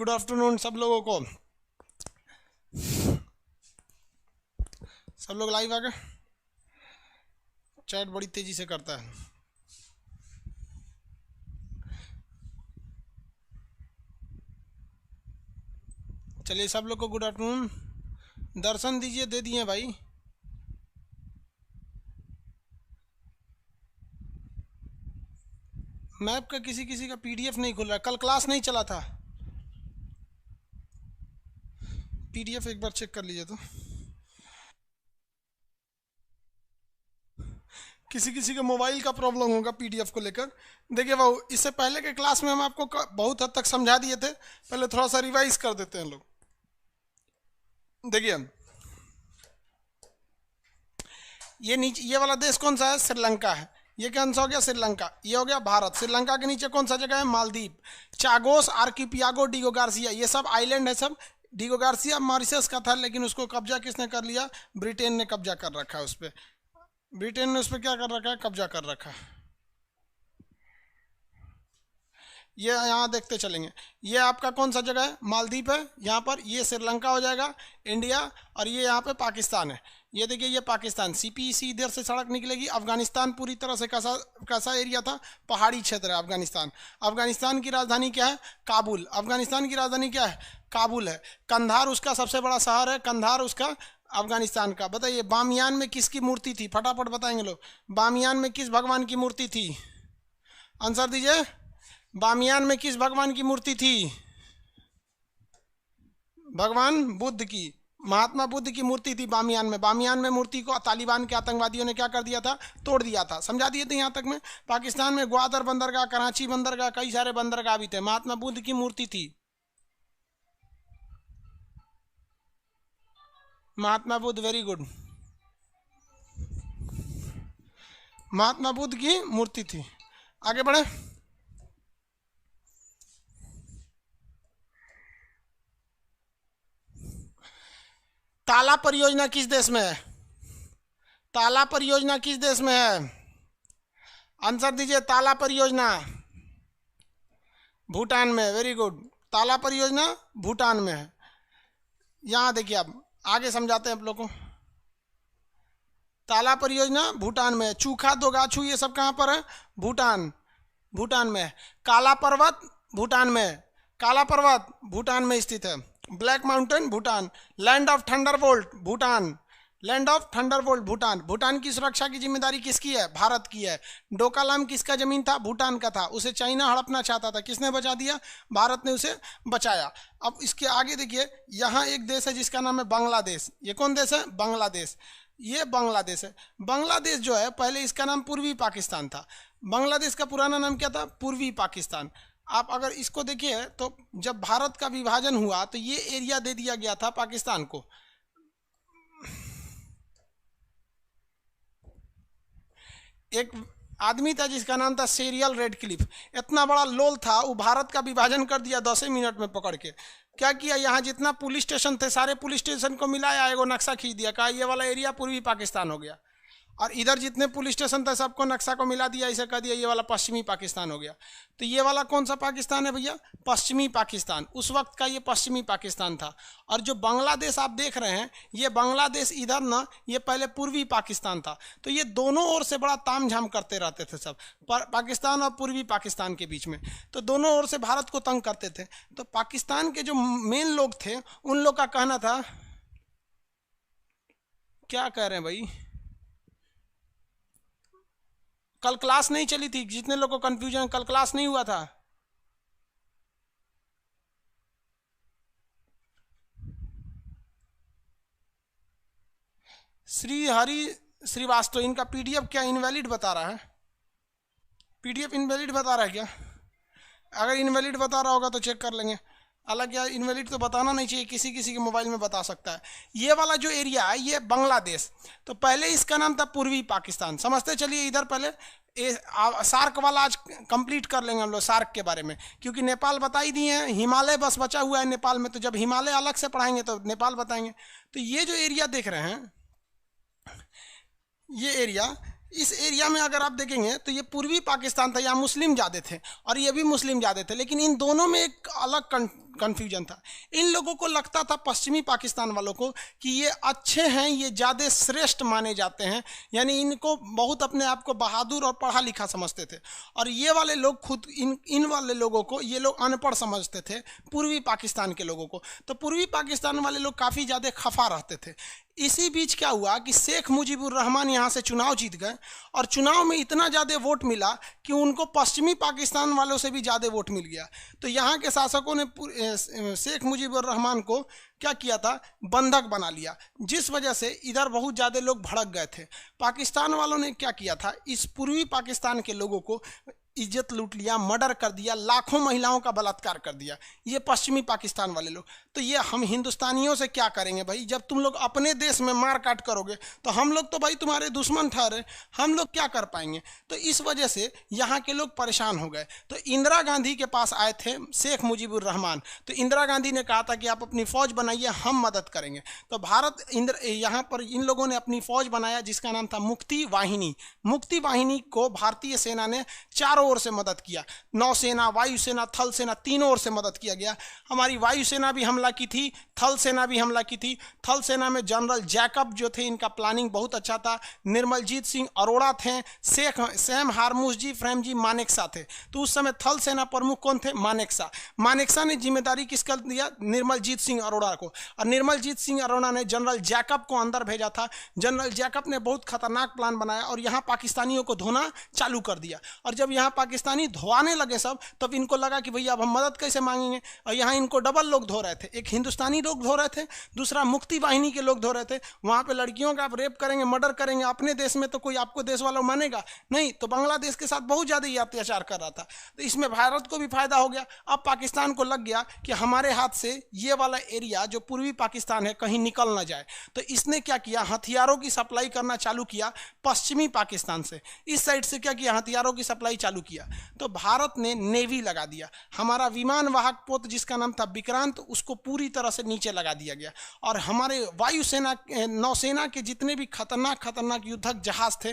Good afternoon सब लोगों को। सब लोग लाइव आ गए। चैट बड़ी तेजी से करता है। चलिए सब लोग को गुड आफ्टरनून। दर्शन दीजिए, दे दिए भाई। मैप का किसी किसी का पीडीएफ नहीं खुल रहा। कल क्लास नहीं चला था। पीडीएफ एक बार चेक कर लीजिए तो। किसी किसी के मोबाइल का प्रॉब्लम होगा पीडीएफ को लेकर। देखिए वो इससे पहले के क्लास में हम आपको बहुत हद तक समझा दिए थे। पहले थोड़ा सा रिवाइज कर देते हैं लोग। देखिए ये नीचे ये वाला देश कौन सा है? श्रीलंका है। ये कौन सा हो गया? श्रीलंका। ये हो गया भारत। श्रीलंका के नीचे कौन सा जगह है? मालदीव, चागोस, आर्किपियागो, डिगो गार्सिया, ये सब आइलैंड है सब। डिगो गार्सिया मॉरिशस का था, लेकिन उसको कब्जा किसने कर लिया? ब्रिटेन ने कब्जा कर रखा है उस पर। ब्रिटेन ने उस पर क्या कर रखा है? कब्जा कर रखा है। ये यहाँ देखते चलेंगे। ये आपका कौन सा जगह है? मालदीव है यहाँ पर। ये श्रीलंका हो जाएगा, इंडिया। और ये यहाँ पे पाकिस्तान है। ये देखिए ये पाकिस्तान। सीपीसी इधर से सड़क निकलेगी। अफगानिस्तान पूरी तरह से कैसा कैसा एरिया था? पहाड़ी क्षेत्र है अफगानिस्तान। अफगानिस्तान की राजधानी क्या है? काबुल। अफगानिस्तान की राजधानी क्या है? काबुल है। कंधार उसका सबसे बड़ा शहर है। कंधार उसका अफगानिस्तान का। बताइए बामियान में किसकी मूर्ति थी? फटाफट बताएंगे लोग। बामियान में किस भगवान की मूर्ति थी? आंसर दीजिए। बामियान में किस भगवान की मूर्ति थी? भगवान बुद्ध की, महात्मा बुद्ध की मूर्ति थी बामियान में। बामियान में मूर्ति को तालिबान के आतंकवादियों ने क्या कर दिया था? तोड़ दिया था। समझा दिए थे यहाँ तक में। पाकिस्तान में ग्वादर बंदरगाह, कराची बंदरगाह, कई सारे बंदरगाह भी थे। महात्मा बुद्ध की मूर्ति थी। Mahatma Buddha, very good. महात्मा बुद्ध की मूर्ति थी। आगे बढ़े। ताला परियोजना किस देश में है? ताला परियोजना किस देश में है? आंसर दीजिए। ताला परियोजना भूटान में। Very good. ताला परियोजना भूटान में है। यहाँ देखिए अब आगे समझाते हैं आप लोगों को। ताला परियोजना भूटान में है। चूखा दोगाछू ये सब कहाँ पर है? भूटान। भूटान में है। काला पर्वत भूटान में है। काला पर्वत भूटान में स्थित है। Black mountain Bhutan. Land of Thunderbolt Bhutan. Land of Thunderbolt Bhutan. Bhutan की सुरक्षा की जिम्मेदारी किसकी है? भारत की है। डोकालाम किसका जमीन था? भूटान का था। उसे चाइना हड़पना चाहता था, किसने बचा दिया? भारत ने उसे बचाया। अब इसके आगे देखिए, यहाँ एक देश है जिसका नाम है बांग्लादेश। ये कौन देश है? बांग्लादेश। ये बांग्लादेश है। बांग्लादेश जो है पहले इसका नाम पूर्वी पाकिस्तान था। बांग्लादेश का पुराना नाम क्या था? पूर्वी पाकिस्तान। आप अगर इसको देखिए तो जब भारत का विभाजन हुआ तो ये एरिया दे दिया गया था पाकिस्तान को। एक आदमी था जिसका नाम था सेरियल रेडक्लिफ। इतना बड़ा लोल था, वो भारत का विभाजन कर दिया 10 मिनट में पकड़ के। क्या किया? यहाँ जितना पुलिस स्टेशन थे सारे पुलिस स्टेशन को मिलाया, एगो नक्शा खींच दिया, कहा ये वाला एरिया पूर्वी पाकिस्तान हो गया। और इधर जितने पुलिस स्टेशन थे सबको नक्शा को मिला दिया, इसे कह दिया ये वाला पश्चिमी पाकिस्तान हो गया। तो ये वाला कौन सा पाकिस्तान है भैया? पश्चिमी पाकिस्तान। उस वक्त का ये पश्चिमी पाकिस्तान था। और जो बांग्लादेश आप देख रहे हैं, ये बांग्लादेश इधर ना, ये पहले पूर्वी पाकिस्तान था। तो ये दोनों ओर से बड़ा तामझाम करते रहते थे सब, पाकिस्तान और पूर्वी पाकिस्तान के बीच में। तो दोनों ओर से भारत को तंग करते थे। तो पाकिस्तान के जो मेन लोग थे उन लोग का कहना था, क्या कह रहे हैं भाई? कल क्लास नहीं चली थी। जितने लोगों को कंफ्यूजन, कल क्लास नहीं हुआ था। श्री हरि श्रीवास्तव, इनका पीडीएफ क्या इनवैलिड बता रहा है? पीडीएफ इनवैलिड बता रहा है क्या? अगर इनवैलिड बता रहा होगा तो चेक कर लेंगे। हालांकि यार इनवैलिड तो बताना नहीं चाहिए, किसी किसी के मोबाइल में बता सकता है। ये वाला जो एरिया है ये बांग्लादेश। तो पहले इसका नाम था पूर्वी पाकिस्तान। समझते चलिए। इधर पहले सार्क वाला आज कंप्लीट कर लेंगे हम लोग, सार्क के बारे में, क्योंकि नेपाल बता ही दिए हैं। हिमालय बस बचा हुआ है नेपाल में। तो जब हिमालय अलग से पढ़ाएंगे तो नेपाल बताएंगे। तो ये जो एरिया देख रहे हैं, ये एरिया, इस एरिया में अगर आप देखेंगे तो ये पूर्वी पाकिस्तान था। यहाँ मुस्लिम ज़्यादा थे और ये भी मुस्लिम ज़्यादा थे। लेकिन इन दोनों में एक अलग कन्फ्यूजन था। इन लोगों को लगता था, पश्चिमी पाकिस्तान वालों को, कि ये अच्छे हैं, ये ज़्यादा श्रेष्ठ माने जाते हैं, यानी इनको बहुत अपने आप को बहादुर और पढ़ा लिखा समझते थे। और ये वाले लोग खुद इन वाले लोगों को ये लोग अनपढ़ समझते थे, पूर्वी पाकिस्तान के लोगों को। तो पूर्वी पाकिस्तान वाले लोग काफ़ी ज़्यादा खफा रहते थे। इसी बीच क्या हुआ कि शेख मुजीबुर रहमान यहाँ से चुनाव जीत गए, और चुनाव में इतना ज़्यादा वोट मिला कि उनको पश्चिमी पाकिस्तान वालों से भी ज़्यादा वोट मिल गया। तो यहाँ के शासकों ने शेख मुजीबुर रहमान को क्या किया था, बंधक बना लिया, जिस वजह से इधर बहुत ज़्यादा लोग भड़क गए थे। पाकिस्तान वालों ने क्या किया था, इस पूर्वी पाकिस्तान के लोगों को इज्जत लूट लिया, मर्डर कर दिया, लाखों महिलाओं का बलात्कार कर दिया, ये पश्चिमी पाकिस्तान वाले लोग। तो ये हम हिंदुस्तानियों से क्या करेंगे भाई, जब तुम लोग अपने देश में मार काट करोगे तो हम लोग तो भाई तुम्हारे दुश्मन ठहरे, हम लोग क्या कर पाएंगे। तो इस वजह से यहाँ के लोग परेशान हो गए। तो इंदिरा गांधी के पास आए थे शेख मुजीबुर रहमान। तो इंदिरा गांधी ने कहा था कि आप अपनी फ़ौज बनाइए, हम मदद करेंगे। तो यहाँ पर इन लोगों ने अपनी फ़ौज बनाया, जिसका नाम था मुक्ति वाहिनी। मुक्ति वाहिनी को भारतीय सेना ने चारों ओर से मदद किया, नौसेना, वायुसेना, थल सेना, तीनों ओर से मदद किया गया। हमारी वायुसेना भी हमला की थी, थल सेना भी हमला की थी। थल सेना में जनरल जैकब जो थे, इनका प्लानिंग बहुत अच्छा था। निर्मलजीत सिंह अरोड़ा थे, सैम हारमूस जी, फ्रेम जी मानेकशॉ थे। तो उस समय थल सेना प्रमुख कौन थे, मानेकशॉ। मानेकशॉ ने जिम्मेदारी किसका दिया, निर्मलजीत सिंह अरोड़ा को। और निर्मलजीत सिंह अरोड़ा ने जनरल जैकब को अंदर भेजा था। जनरल जैकब ने बहुत खतरनाक प्लान बनाया और यहाँ पाकिस्तानियों को धोना चालू कर दिया। और जब यहाँ पाकिस्तानी धोआने लगे सब, तब इनको लगा कि भैया अब हम मदद कैसे मांगेंगे। और यहाँ इनको डबल लोग धो रहे थे, एक हिंदुस्तानी लोग धो रहे थे, दूसरा मुक्ति वाहिनी के लोग धो रहे थे। वहाँ पे लड़कियों का आप रेप करेंगे, मर्डर करेंगे, अपने देश में तो कोई आपको देश वाला मानेगा नहीं। तो बांग्लादेश के साथ बहुत ज़्यादा ही अत्याचार कर रहा था। तो इसमें भारत को भी फायदा हो गया। अब पाकिस्तान को लग गया कि हमारे हाथ से ये वाला एरिया जो पूर्वी पाकिस्तान है कहीं निकल ना जाए। तो इसने क्या किया, हथियारों की सप्लाई करना चालू किया पश्चिमी पाकिस्तान से। इस साइड से क्या किया, हथियारों की सप्लाई चालू किया। तो भारत ने नेवी लगा दिया। हमारा विमान वाहक पोत जिसका नाम था विक्रांत, उसको पूरी तरह से नीचे लगा दिया गया। और हमारे वायुसेना, नौसेना के जितने भी खतरनाक खतरनाक युद्धक जहाज थे,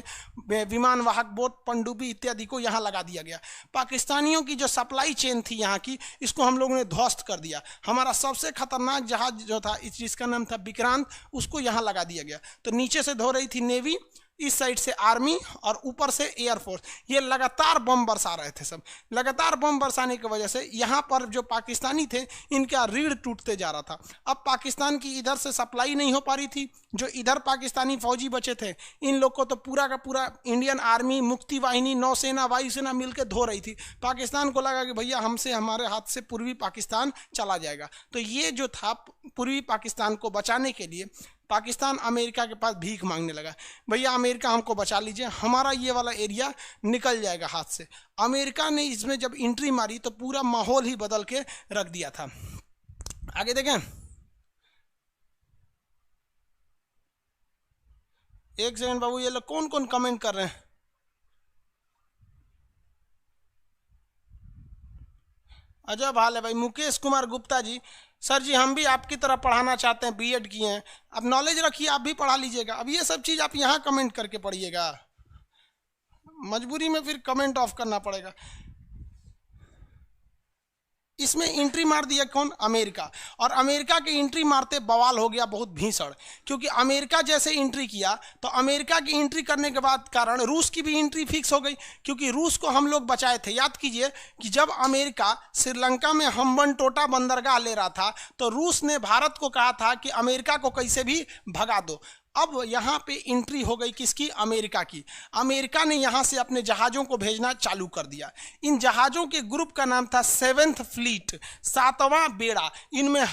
विमान वाहक बोट, पनडुब्बी इत्यादि को यहाँ लगा दिया गया। पाकिस्तानियों की जो सप्लाई चेन थी यहाँ की, इसको हम लोगों ने ध्वस्त कर दिया। हमारा सबसे खतरनाक जहाज जो था, जिसका नाम था विक्रांत, उसको यहाँ लगा दिया गया। तो नीचे से धो रही थी नेवी, इस साइड से आर्मी और ऊपर से एयरफोर्स। ये लगातार बम बरसा रहे थे सब। लगातार बम बरसाने की वजह से यहाँ पर जो पाकिस्तानी थे, इनका रीढ़ टूटते जा रहा था। अब पाकिस्तान की इधर से सप्लाई नहीं हो पा रही थी। जो इधर पाकिस्तानी फौजी बचे थे, इन लोग को तो पूरा का पूरा इंडियन आर्मी, मुक्ति वाहिनी, नौसेना, वायुसेना मिलकर धो रही थी। पाकिस्तान को लगा कि भैया हमसे, हमारे हाथ से पूर्वी पाकिस्तान चला जाएगा। तो ये जो था, पूर्वी पाकिस्तान को बचाने के लिए पाकिस्तान अमेरिका के पास भीख मांगने लगा, भैया अमेरिका हमको बचा लीजिए, हमारा ये वाला एरिया निकल जाएगा हाथ से। अमेरिका ने इसमें जब एंट्री मारी तो पूरा माहौल ही बदल के रख दिया था। आगे देखें, एक सेकंड बाबू, ये लोग कौन कौन कमेंट कर रहे हैं। अजब हाल है भाई। मुकेश कुमार गुप्ता जी, सर जी हम भी आपकी तरह पढ़ाना चाहते हैं, बीएड किए हैं, अब नॉलेज रखिए, आप भी पढ़ा लीजिएगा। अब ये सब चीज़ आप यहाँ कमेंट करके पढ़िएगा, मजबूरी में फिर कमेंट ऑफ करना पड़ेगा। इसमें एंट्री मार दिया कौन, अमेरिका। और अमेरिका के एंट्री मारते बवाल हो गया बहुत भीषण, क्योंकि अमेरिका जैसे एंट्री किया तो अमेरिका की एंट्री करने के बाद कारण रूस की भी एंट्री फिक्स हो गई, क्योंकि रूस को हम लोग बचाए थे। याद कीजिए कि जब अमेरिका श्रीलंका में हम्बनटोटा बंदरगाह ले रहा था, तो रूस ने भारत को कहा था कि अमेरिका को कैसे भी भगा दो। अब यहाँ पे एंट्री हो गई किसकी, अमेरिका की। अमेरिका ने यहाँ से अपने जहाज़ों को भेजना चालू कर दिया। इन जहाज़ों के ग्रुप का नाम था 7th फ्लीट, 7वां बेड़ा। इनमें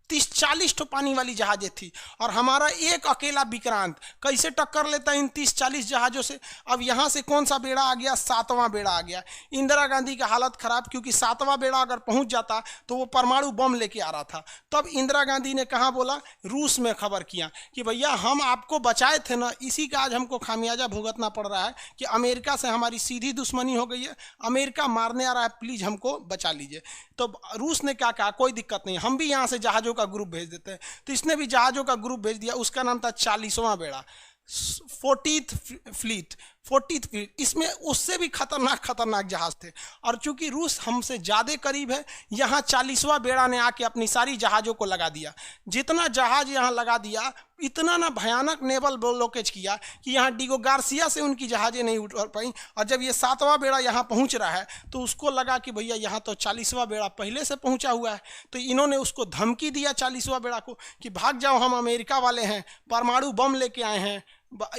30-40 तो पानी वाली जहाज़ें थी, और हमारा एक अकेला विक्रांत कैसे टक्कर लेता इन 30-40 जहाज़ों से। अब यहाँ से कौन सा बेड़ा आ गया, 7वां बेड़ा आ गया। इंदिरा गांधी का हालत खराब, क्योंकि 7वां बेड़ा अगर पहुँच जाता तो वो परमाणु बम लेके आ रहा था। तब इंदिरा गांधी ने कहाँ बोला, रूस में खबर किया कि भैया हम आपको बचाए थे ना, इसी का आज हमको खामियाजा भुगतना पड़ रहा है कि अमेरिका से हमारी सीधी दुश्मनी हो गई है, अमेरिका मारने आ रहा है, प्लीज़ हमको बचा लीजिए। तो रूस ने क्या कहा, कोई दिक्कत नहीं, हम भी यहाँ से जहाज़ों का ग्रुप भेज देते हैं। तो इसने भी जहाज़ों का ग्रुप भेज दिया, उसका नाम था 40वां बेड़ा, 40th फ्लीट। 40 फीट, इसमें उससे भी खतरनाक जहाज थे। और चूंकि रूस हमसे ज़्यादा करीब है, यहाँ 40वां बेड़ा ने आके अपनी सारी जहाज़ों को लगा दिया। जितना जहाज यहाँ लगा दिया, इतना ना भयानक नेवल ब्लॉकेज किया कि यहाँ डिगो गार्सिया से उनकी जहाज़ें नहीं उठ पाई। और जब ये 7वां बेड़ा यहाँ पहुँच रहा है तो उसको लगा कि भैया यहाँ तो 40वां बेड़ा पहले से पहुँचा हुआ है, तो इन्होंने उसको धमकी दिया 40वां बेड़ा को कि भाग जाओ, हम अमेरिका वाले हैं, परमाणु बम लेके आए हैं।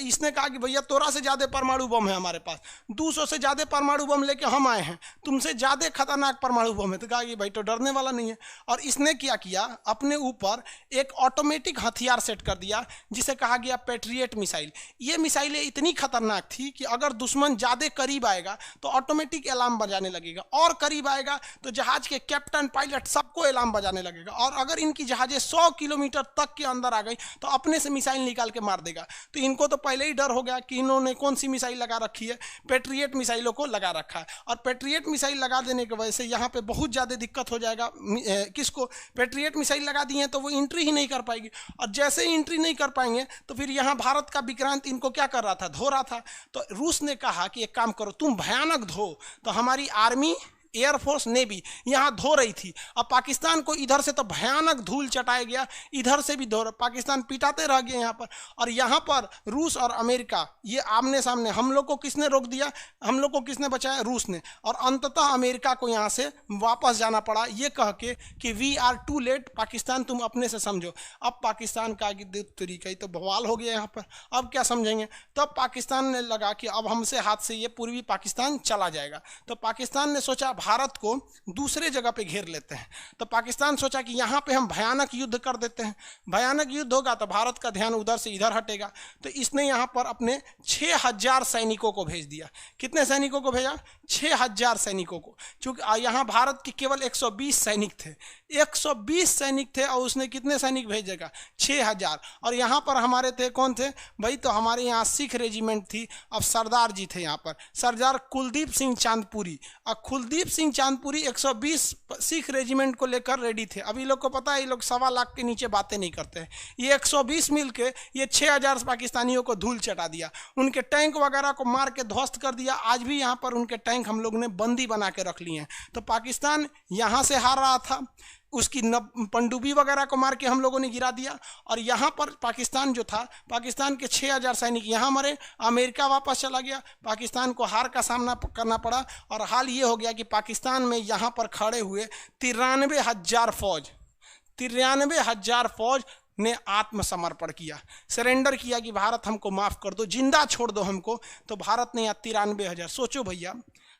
इसने कहा कि भैया तोरा से ज़्यादा परमाणु बम है हमारे पास, 200 से ज़्यादा परमाणु बम लेके हम आए हैं, तुमसे ज़्यादा खतरनाक परमाणु बम है। तो कहा कि भाई तो डरने वाला नहीं है। और इसने क्या किया, अपने ऊपर एक ऑटोमेटिक हथियार सेट कर दिया जिसे कहा गया पैट्रियट मिसाइल। ये मिसाइलें इतनी खतरनाक थी कि अगर दुश्मन ज़्यादा करीब आएगा तो ऑटोमेटिक अलार्म बजाने लगेगा, और करीब आएगा तो जहाज़ के कैप्टन पायलट सबको अलार्म बजाने लगेगा, और अगर इनकी जहाज़ें 100 किलोमीटर तक के अंदर आ गई तो अपने से मिसाइल निकाल के मार देगा। तो इनको तो पहले ही डर हो गया कि इन्होंने कौन सी मिसाइल लगा रखी है, पैट्रियट मिसाइलों को लगा रखा है। और पैट्रियट मिसाइल लगा देने की वजह से यहाँ पे बहुत ज़्यादा दिक्कत हो जाएगा। किसको? पैट्रियट मिसाइल लगा दी है तो वो एंट्री ही नहीं कर पाएगी, और जैसे ही एंट्री नहीं कर पाएंगे तो फिर यहाँ भारत का विक्रांत इनको क्या कर रहा था, धो रहा था। तो रूस ने कहा कि एक काम करो, तुम भयानक धो। तो हमारी आर्मी, एयरफोर्स, नेवी यहाँ धो रही थी। अब पाकिस्तान को इधर से तो भयानक धूल चटाया गया, इधर से भी पाकिस्तान पिटाते रह गए यहाँ पर। और यहाँ पर रूस और अमेरिका ये आमने सामने, हम लोग को किसने रोक दिया, हम लोग को किसने बचाया, रूस ने। और अंततः अमेरिका को यहाँ से वापस जाना पड़ा ये कह के कि we are too late, Pakistan तुम अपने से समझो। अब पाकिस्तान का तरीका ही तो बवाल हो गया यहाँ पर, अब क्या समझेंगे। तब पाकिस्तान ने लगा कि अब हमसे हाथ से ये पूर्वी पाकिस्तान चला जाएगा। तो पाकिस्तान ने सोचा भारत को दूसरे जगह पे घेर लेते हैं। तो पाकिस्तान सोचा कि यहाँ पे हम भयानक युद्ध कर देते हैं, भयानक युद्ध होगा तो भारत का ध्यान उधर से इधर हटेगा। तो इसने यहाँ पर अपने 6000 सैनिकों को भेज दिया। कितने सैनिकों को भेजा? 6000 सैनिकों को। चूंकि यहाँ भारत के केवल 120 सैनिक थे, 120 सैनिक थे, और उसने कितने सैनिक भेजेगा? 6000। और यहाँ पर हमारे थे कौन थे भाई? तो हमारे यहाँ सिख रेजिमेंट थी। अब सरदार जी थे यहाँ पर, सरदार कुलदीप सिंह चांदपुरी। और कुलदीप सिंह चांदपुरी 120 सिख रेजिमेंट को लेकर रेडी थे। अभी लोग को पता है ये लोग 1.25 लाख के नीचे बातें नहीं करते हैं। ये 120 मिल के ये 6000 पाकिस्तानियों को धूल चटा दिया, उनके टैंक वगैरह को मार के ध्वस्त कर दिया। आज भी यहाँ पर उनके टैंक हम लोग ने बंदी बना के रख लिए हैं। तो पाकिस्तान यहाँ से हार रहा था, उसकी पनडुब्बी वगैरह को मार के हम लोगों ने गिरा दिया। और यहाँ पर पाकिस्तान जो था, पाकिस्तान के 6000 सैनिक यहाँ मरे, अमेरिका वापस चला गया, पाकिस्तान को हार का सामना करना पड़ा। और हाल ये हो गया कि पाकिस्तान में यहाँ पर खड़े हुए 93,000 फौज, 93,000 फौज ने आत्मसमर्पण किया, सरेंडर किया कि भारत हमको माफ़ कर दो, जिंदा छोड़ दो हमको। तो भारत ने यहाँ 93,000, सोचो भैया,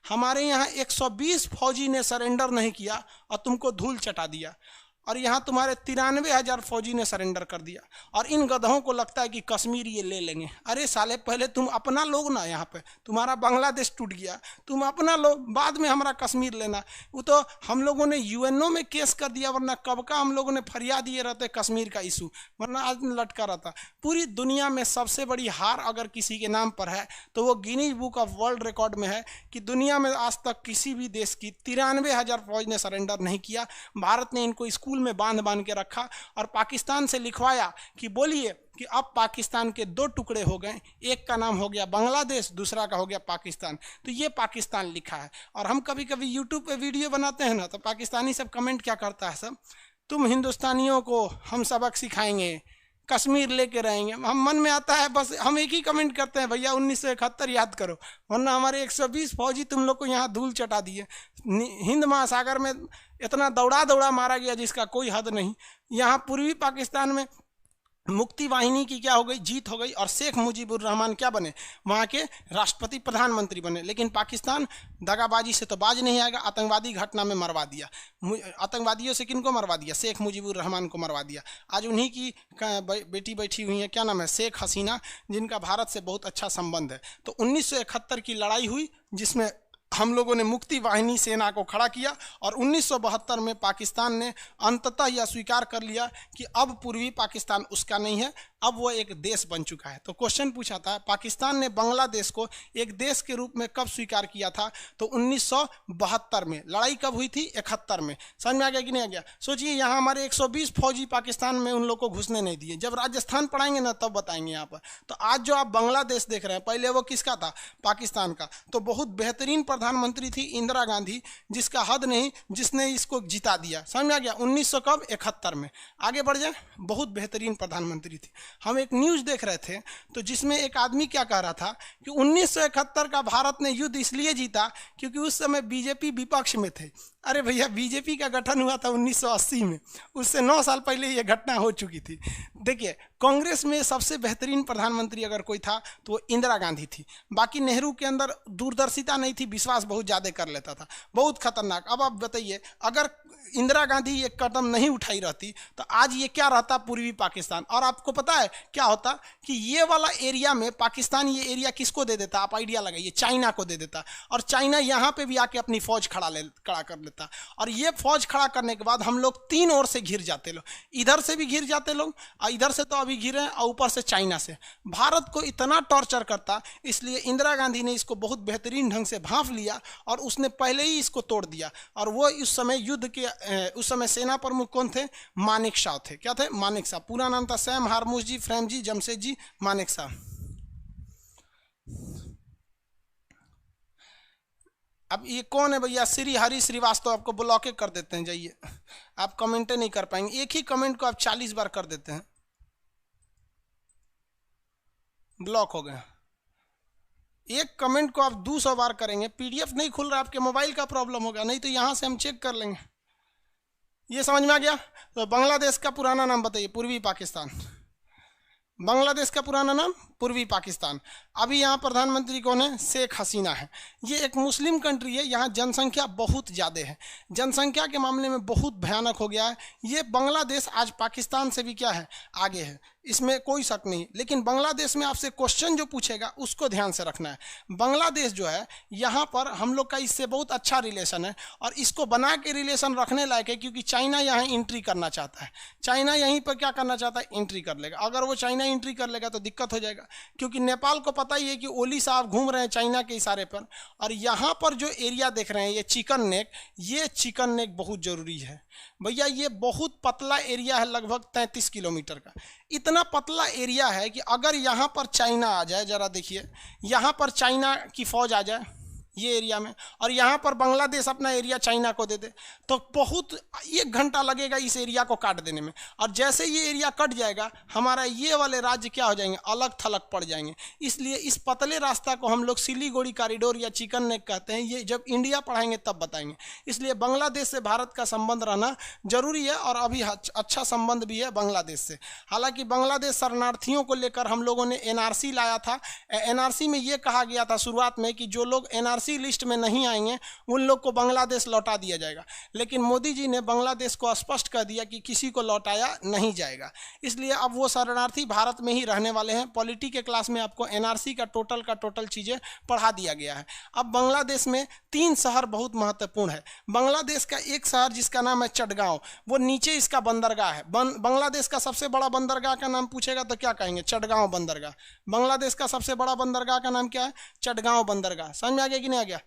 हमारे यहाँ 120 फौजी ने सरेंडर नहीं किया और तुमको धूल चटा दिया, और यहाँ तुम्हारे 93,000 फौजी ने सरेंडर कर दिया। और इन गधों को लगता है कि कश्मीर ये ले लेंगे। अरे साले, पहले तुम अपना लोग ना, यहाँ पे तुम्हारा बांग्लादेश टूट गया, तुम अपना लो, बाद में हमारा कश्मीर लेना। वो तो हम लोगों ने यूएनओ में केस कर दिया, वरना कब का हम लोगों ने फरियाद दिए रहते कश्मीर का इशू, वरना आज लटका रहता। पूरी दुनिया में सबसे बड़ी हार अगर किसी के नाम पर है तो वो Guinness book of world record में है कि दुनिया में आज तक किसी भी देश की 93,000 फौज ने सरेंडर नहीं किया। भारत ने इनको स्कूल में बांध के रखा और पाकिस्तान से लिखवाया कि बोलिए कि अब पाकिस्तान के 2 टुकड़े हो गए, एक का नाम हो गया बांग्लादेश, दूसरा का हो गया पाकिस्तान। तो ये पाकिस्तान लिखा है। और हम कभी कभी यूट्यूब पे वीडियो बनाते हैं ना, तो पाकिस्तानी सब कमेंट क्या करता है, सब तुम हिंदुस्तानियों को हम सबक सिखाएंगे, कश्मीर लेके रहेंगे। हम मन में आता है बस हम एक ही कमेंट करते हैं, भैया 1971 याद करो, वरना हमारे 120 फौजी तुम लोग को यहाँ धूल चटा दिए। हिंद महासागर में इतना दौड़ा दौड़ा मारा गया जिसका कोई हद नहीं। यहाँ पूर्वी पाकिस्तान में मुक्ति वाहिनी की क्या हो गई, जीत हो गई, और शेख मुजीबुर रहमान क्या बने, वहाँ के राष्ट्रपति प्रधानमंत्री बने। लेकिन पाकिस्तान दगाबाजी से तो बाज नहीं आएगा, आतंकवादी घटना में मरवा दिया। आतंकवादियों से किनको मरवा दिया? शेख मुजीबुर रहमान को मरवा दिया। आज उन्हीं की बेटी बैठी हुई है, क्या नाम है, शेख हसीना, जिनका भारत से बहुत अच्छा संबंध है। तो 1971 की लड़ाई हुई जिसमें हम लोगों ने मुक्ति वाहिनी सेना को खड़ा किया और 1972 में पाकिस्तान ने अंततः यह स्वीकार कर लिया कि अब पूर्वी पाकिस्तान उसका नहीं है, अब वो एक देश बन चुका है। तो क्वेश्चन पूछा था पाकिस्तान ने बांग्लादेश को एक देश के रूप में कब स्वीकार किया था, तो 1972 में। लड़ाई कब हुई थी? 71 में। समझ में आ गया कि नहीं आ गया? सोचिए यहाँ हमारे 120 फौजी पाकिस्तान में उन लोग को घुसने नहीं दिए। जब राजस्थान पढ़ाएंगे ना तब बताएंगे यहाँ पर। तो आज जो आप बांग्लादेश देख रहे हैं, पहले वो किसका था? पाकिस्तान का। तो बहुत बेहतरीन प्रधानमंत्री थी इंदिरा गांधी, जिसका हद नहीं, जिसने इसको जिता दिया। समझ में आ गया? 1971 में। आगे बढ़ जाए, बहुत बेहतरीन प्रधानमंत्री थी। हम एक न्यूज़ देख रहे थे तो जिसमें एक आदमी क्या कह रहा था कि 1971 का भारत ने युद्ध इसलिए जीता क्योंकि उस समय बीजेपी विपक्ष में थे। अरे भैया, बीजेपी का गठन हुआ था 1980 में, उससे 9 साल पहले ये घटना हो चुकी थी। देखिए, कांग्रेस में सबसे बेहतरीन प्रधानमंत्री अगर कोई था तो वो इंदिरा गांधी थी। बाकी नेहरू के अंदर दूरदर्शिता नहीं थी, विश्वास बहुत ज़्यादा कर लेता था, बहुत खतरनाक। अब आप बताइए, अगर इंदिरा गांधी ये कदम नहीं उठाई रहती तो आज ये क्या रहता? पूर्वी पाकिस्तान। और आपको पता है क्या होता कि ये वाला एरिया में पाकिस्तान ये एरिया किसको दे देता? आप आइडिया लगाइए, चाइना को दे देता। और चाइना यहाँ पे भी आके अपनी फौज खड़ा कर लेता। और ये फौज खड़ा करने के बाद हम लोग 3 ओर से घिर जाते लोग, इधर से भी घिर जाते लोग, और इधर से तो अभी घिरे, और ऊपर से चाइना से। भारत को इतना टॉर्चर करता, इसलिए इंदिरा गांधी ने इसको बहुत बेहतरीन ढंग से भांप लिया और उसने पहले ही इसको तोड़ दिया। और वो उस समय युद्ध के उस समय सेना प्रमुख कौन थे? मानेक शॉ थे। क्या थे? मानेक शॉ। पूरा नाम था सैम हारमूस जी, फ्रेम जी, जमशेद जी, मानेक शॉ। अब ये कौन है भैया? श्री हरि श्रीवास्तव। आपको ब्लॉक कर देते हैं, जाइए, आप कमेंट नहीं कर पाएंगे। एक ही कमेंट को आप 40 बार कर देते हैं, ब्लॉक हो गए। एक कमेंट को आप 200 बार करेंगे, पीडीएफ नहीं खुल रहा, आपके मोबाइल का प्रॉब्लम होगा, नहीं तो यहाँ से हम चेक कर लेंगे। ये समझ में आ गया? तो बांग्लादेश का पुराना नाम बताइए। पूर्वी पाकिस्तान। बांग्लादेश का पुराना नाम पूर्वी पाकिस्तान। अभी यहाँ प्रधानमंत्री कौन है? शेख हसीना है। ये एक मुस्लिम कंट्री है, यहाँ जनसंख्या बहुत ज़्यादा है, जनसंख्या के मामले में बहुत भयानक हो गया है। ये बांग्लादेश आज पाकिस्तान से भी क्या है? आगे है, इसमें कोई शक नहीं। लेकिन बांग्लादेश में आपसे क्वेश्चन जो पूछेगा उसको ध्यान से रखना है। बांग्लादेश जो है, यहाँ पर हम लोग का इससे बहुत अच्छा रिलेशन है और इसको बना के रिलेशन रखने लायक है, क्योंकि चाइना यहाँ एंट्री करना चाहता है। चाइना यहीं पर क्या करना चाहता है? एंट्री कर लेगा। अगर वो चाइना एंट्री कर लेगा तो दिक्कत हो जाएगा, क्योंकि नेपाल को पता ही है कि ओली साहब घूम रहे हैं चाइना के इशारे पर। और यहाँ पर जो एरिया देख रहे हैं, ये चिकन नेक, ये चिकन नेक बहुत ज़रूरी है भैया। ये बहुत पतला एरिया है, लगभग 33 किलोमीटर का। इतना पतला एरिया है कि अगर यहाँ पर चाइना आ जाए, ज़रा देखिए, यहाँ पर चाइना की फ़ौज आ जाए ये एरिया में, और यहाँ पर बांग्लादेश अपना एरिया चाइना को दे दे, तो बहुत 1 घंटा लगेगा इस एरिया को काट देने में। और जैसे ये एरिया कट जाएगा, हमारा ये वाले राज्य क्या हो जाएंगे? अलग थलग पड़ जाएंगे। इसलिए इस पतले रास्ता को हम लोग सिलीगुड़ी कॉरिडोर या चिकन नेक कहते हैं। ये जब इंडिया पढ़ाएंगे तब बताएंगे। इसलिए बांग्लादेश से भारत का संबंध रहना जरूरी है, और अभी अच्छा संबंध भी है बांग्लादेश से। हालांकि बांग्लादेश शरणार्थियों को लेकर हम लोगों ने एनआरसी लाया था। एनआरसी में ये कहा गया था शुरुआत में कि जो लोग एनआरसी लिस्ट में नहीं आएंगे उन लोग को बांग्लादेश लौटा दिया जाएगा। लेकिन मोदी जी ने बांग्लादेश को स्पष्ट कर दिया कि किसी को लौटाया नहीं जाएगा। इसलिए अब वो शरणार्थी भारत में ही रहने वाले हैं। पॉलिटी के क्लास में आपको एनआरसी का टोटल चीज़ें पढ़ा दिया गया है। अब बांग्लादेश में 3 शहर बहुत महत्वपूर्ण है। बांग्लादेश का एक शहर जिसका नाम है चटगांव, वो नीचे इसका बंदरगाह है। बांग्लादेश का सबसे बड़ा बंदरगाह का नाम पूछेगा तो क्या कहेंगे? चटगांव बंदरगाह। बांग्लादेश का सबसे बड़ा बंदरगाह का नाम क्या है? चटगांव बंदरगाह। समझ में आ गया कि नहीं आ गया?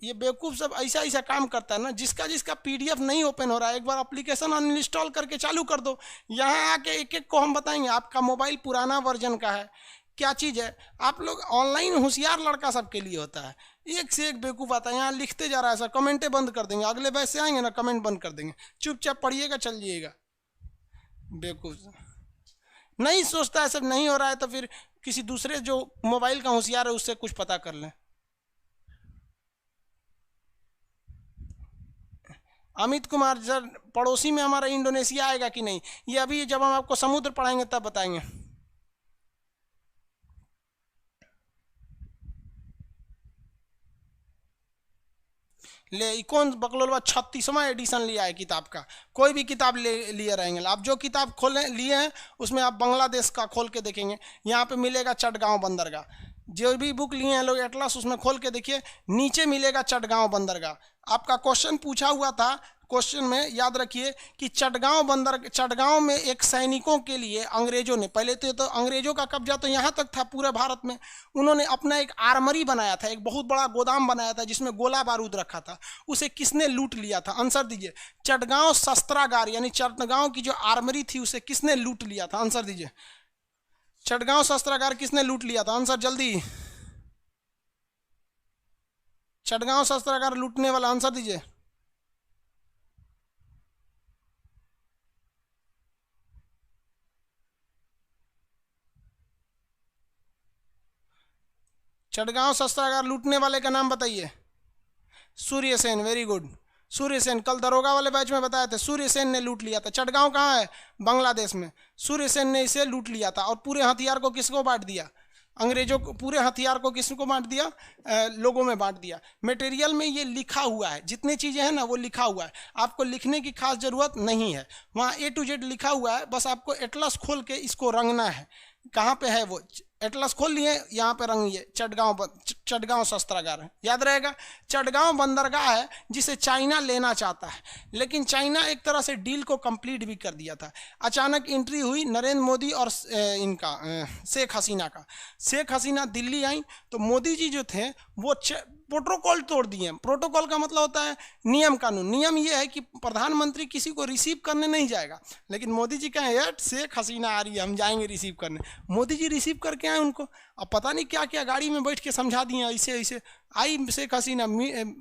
ये बेवकूफ़ सब ऐसा ऐसा काम करता है ना, जिसका जिसका पीडीएफ नहीं ओपन हो रहा है, एक बार एप्लीकेशन अनइंस्टॉल करके चालू कर दो। यहाँ आके एक एक को हम बताएंगे। आपका मोबाइल पुराना वर्जन का है, क्या चीज़ है? आप लोग ऑनलाइन होशियार लड़का सबके लिए होता है, एक से एक बेवकूफ़ आता है। यहाँ लिखते जा रहा है सर, कमेंटें बंद कर देंगे। अगले बैच से आएंगे ना, कमेंट बंद कर देंगे। चुपचाप पढ़िएगा, चल जाइएगा। बेवकूफ़ नहीं सोचता है, सब नहीं हो रहा है तो फिर किसी दूसरे जो मोबाइल का होशियार है उससे कुछ पता कर लें। अमित कुमार सर, पड़ोसी में हमारा इंडोनेशिया आएगा कि नहीं, ये अभी जब हम आपको समुद्र पढ़ाएंगे तब बताएंगे। ले ई कौन बकलोलवा 36वां एडिशन लिया है किताब का। कोई भी किताब लिए रहेंगे आप, जो किताब खोले लिए हैं उसमें आप बांग्लादेश का खोल के देखेंगे, यहाँ पे मिलेगा चटगांव बंदरगाह। जो भी बुक लिए हैं लोग एटलस, उसमें खोल के देखिए, नीचे मिलेगा चटगांव बंदरगाह। आपका क्वेश्चन पूछा हुआ था, क्वेश्चन में याद रखिए कि चटगांव में एक सैनिकों के लिए अंग्रेजों ने, पहले तो अंग्रेजों का कब्जा तो यहाँ तक था पूरे भारत में, उन्होंने अपना एक आर्मरी बनाया था, एक बहुत बड़ा गोदाम बनाया था जिसमें गोला बारूद रखा था। उसे किसने लूट लिया था? आंसर दीजिए। चटगांव शस्त्रागार यानी चटगांव की जो आर्मरी थी उसे किसने लूट लिया था? आंसर दीजिए। चटगांव शस्त्रागार किसने लूट लिया था? आंसर जल्दी। चटगांव शस्त्रागार लूटने वाला, आंसर दीजिए। चटगांव शस्त्रागार लूटने वाले का नाम बताइए। Surya Sen, very good. सूर्यसेन, कल दरोगा वाले बैच में बताया था, सूर्यसेन ने लूट लिया था। चटगांव कहाँ है? बांग्लादेश में। सूर्यसेन ने इसे लूट लिया था और पूरे हथियार को किसको बांट दिया? अंग्रेजों को। पूरे हथियार को किसको बांट दिया? लोगों में बांट दिया। मटेरियल में ये लिखा हुआ है, जितनी चीज़ें हैं ना वो लिखा हुआ है, आपको लिखने की खास ज़रूरत नहीं है, वहाँ A to Z लिखा हुआ है, बस आपको एटलस खोल के इसको रंगना है। कहाँ पे है वो? एटलस खोल लिए, यहाँ पे रंगिए, चटगांव शस्त्रागार है, याद रहेगा। चटगांव बंदरगाह है जिसे चाइना लेना चाहता है, लेकिन चाइना एक तरह से डील को कंप्लीट भी कर दिया था। अचानक एंट्री हुई नरेंद्र मोदी और इनका शेख हसीना का। शेख हसीना दिल्ली आई तो मोदी जी जो थे वो प्रोटोकॉल तोड़ दिए। प्रोटोकॉल का मतलब होता है नियम कानून। नियम ये है कि प्रधानमंत्री किसी को रिसीव करने नहीं जाएगा, लेकिन मोदी जी कहें यार शेख हसीना आ रही है, हम जाएंगे रिसीव करने। मोदी जी रिसीव करके आए उनको, अब पता नहीं क्या क्या गाड़ी में बैठ के समझा दिए, ऐसे ऐसे आई शेख हसीना,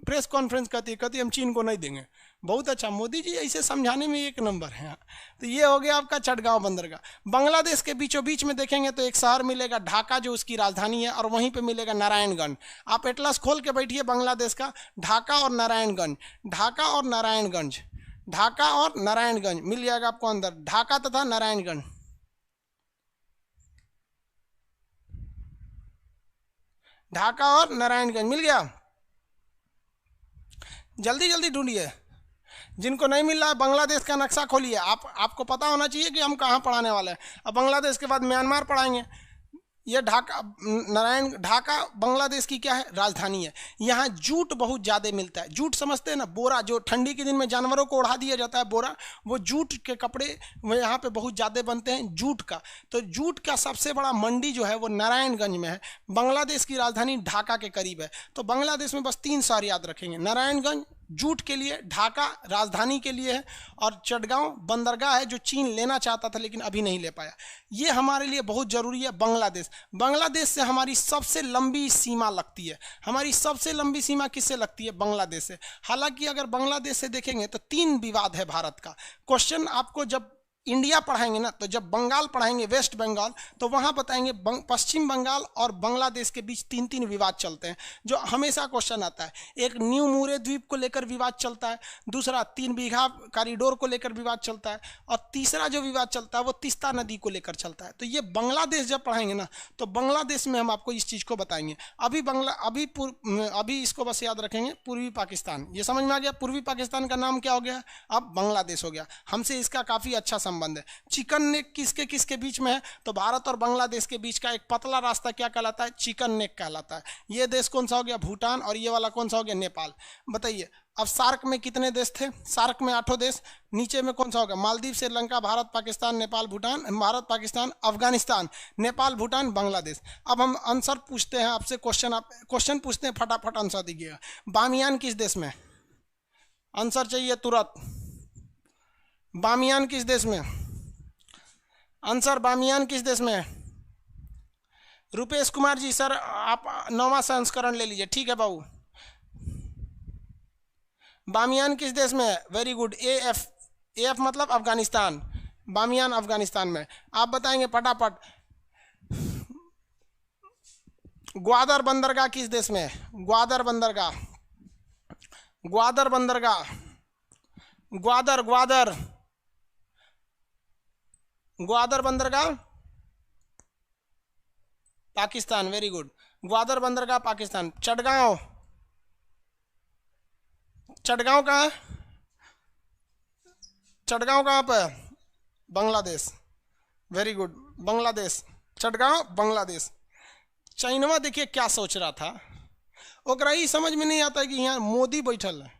प्रेस कॉन्फ्रेंस कहती हम चीन को नहीं देंगे। बहुत अच्छा, मोदी जी ऐसे समझाने में एक नंबर है। तो ये हो गया आपका चटगांव बंदरगाह। बांग्लादेश के बीचों बीच में देखेंगे तो एक शहर मिलेगा ढाका, जो उसकी राजधानी है, और वहीं पे मिलेगा नारायणगंज। आप एटलस खोल के बैठिए बांग्लादेश का, ढाका और नारायणगंज, ढाका और नारायणगंज, ढाका और नारायणगंज मिल जाएगा आपको अंदर, ढाका तथा नारायणगंज। ढाका और नारायणगंज मिल गया। जल्दी जल्दी ढूंढिए, जिनको नहीं मिल रहा है बांग्लादेश का नक्शा खोलिए। आपको पता होना चाहिए कि हम कहाँ पढ़ाने वाले हैं। अब बांग्लादेश के बाद म्यांमार पढ़ाएंगे। ये ढाका, ढाका बांग्लादेश की क्या है? राजधानी है। यहाँ जूट बहुत ज़्यादा मिलता है। जूट समझते हैं ना, बोरा, जो ठंडी के दिन में जानवरों को ओढ़ा दिया जाता है बोरा, वो जूट के कपड़े वो यहाँ पे बहुत ज़्यादा बनते हैं, जूट का। तो जूट का सबसे बड़ा मंडी जो है वो नारायणगंज में है। बांग्लादेश की राजधानी ढाका के करीब है। तो बांग्लादेश में बस 3 शहर याद रखेंगे, नारायणगंज जूट के लिए, ढाका राजधानी के लिए है, और चटगांव बंदरगाह है जो चीन लेना चाहता था लेकिन अभी नहीं ले पाया। ये हमारे लिए बहुत ज़रूरी है। बांग्लादेश से हमारी सबसे लंबी सीमा लगती है। हमारी सबसे लंबी सीमा किससे लगती है? बांग्लादेश से। हालांकि अगर बांग्लादेश से देखेंगे तो 3 विवाद है भारत का। क्वेश्चन आपको जब इंडिया पढ़ाएंगे ना, तो जब बंगाल पढ़ाएंगे, वेस्ट बंगाल, तो वहाँ बताएंगे पश्चिम बंगाल और बांग्लादेश के बीच 3 विवाद चलते हैं, जो हमेशा क्वेश्चन आता है। एक न्यू मुरे द्वीप को लेकर विवाद चलता है, दूसरा 3 बीघा कॉरिडोर को लेकर विवाद चलता है, और तीसरा जो विवाद चलता है वो तीस्ता नदी को लेकर चलता है। तो ये बांग्लादेश जब पढ़ाएंगे ना, तो बांग्लादेश में हम आपको इस चीज़ को बताएंगे। अभी इसको बस याद रखेंगे, पूर्वी पाकिस्तान, ये समझ में आ गया। पूर्वी पाकिस्तान का नाम क्या हो गया? अब बांग्लादेश हो गया। हमसे इसका काफ़ी अच्छा संबंध है। चिकन नेक किसके किसके बीच में है? तो भारत और बांग्लादेश के बीच का एक पतला रास्ता क्या कहलाता है? चिकन नेक कहलाता है। ये देश कौन सा हो गया? भूटान। और ये वाला कौन सा हो गया? नेपाल। बताइए अब सार्क में कितने देश थे? सार्क में 8 देश। नीचे में कौन सा होगा? मालदीव, श्रीलंका, भारत, पाकिस्तान, नेपाल, भूटान, भारत, पाकिस्तान, अफगानिस्तान, नेपाल, भूटान, बांग्लादेश। अब हम आंसर पूछते हैं आपसे, क्वेश्चन पूछते हैं, फटाफट आंसर दीजिएगा। बामियान किस देश में? आंसर चाहिए तुरंत। बामियान किस देश में? आंसर, बामियान किस देश में है? रुपेश कुमार जी, सर आप 9वां संस्करण ले लीजिए, ठीक है बाबू। बामियान किस देश में है? वेरी गुड, AF मतलब अफगानिस्तान। बामियान अफगानिस्तान में। आप बताएंगे फटाफट। ग्वादर बंदरगाह किस देश में है? ग्वादर बंदरगाह, ग्वादर बंदरगाह, ग्वादर ग्वादर ग्वादर बंदरगाह पाकिस्तान। वेरी गुड, ग्वादर बंदरगाह पाकिस्तान। चटगांव, चटगांव कहाँ है? चटगांव कहाँ पे है? बांग्लादेश। Very good, Bangladesh. चटगांव बांग्लादेश। चाइनवा देखिए क्या सोच रहा था, ओकरा ही समझ में नहीं आता कि यहाँ मोदी बैठल है।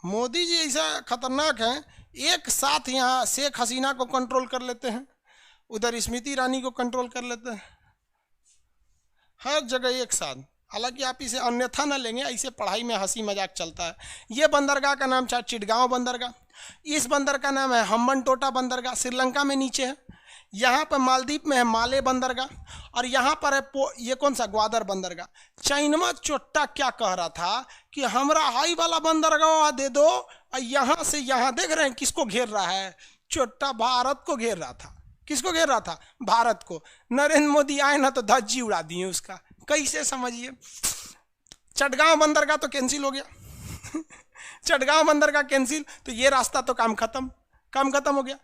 मोदी जी ऐसा खतरनाक है, एक साथ यहाँ शेख हसीना को कंट्रोल कर लेते हैं, उधर स्मृति ईरानी को कंट्रोल कर लेते हैं, हर जगह एक साथ। हालांकि आप इसे अन्यथा न लेंगे, ऐसे पढ़ाई में हंसी मजाक चलता है। ये बंदरगाह का नाम था चिटगांव बंदरगाह। इस बंदर का नाम है हम्बनटोटा बंदरगाह, श्रीलंका में नीचे है। यहाँ पर मालदीव में है माले बंदरगाह, और यहाँ पर है ये कौन सा, ग्वादर बंदरगाह। चाइनवा चोट्टा क्या कह रहा था कि हमरा हाई वाला बंदरगाह दे दो, और यहाँ से यहाँ देख रहे हैं किसको घेर रहा है, चोट्टा भारत को घेर रहा था। किसको घेर रहा था? भारत को। नरेंद्र मोदी आए ना तो धज्जी उड़ा दिए उसका। कैसे समझिए, चटगांव बंदरगाह तो कैंसिल हो गया चटगांव बंदरगाह कैंसिल, तो ये रास्ता तो काम खत्म हो गया।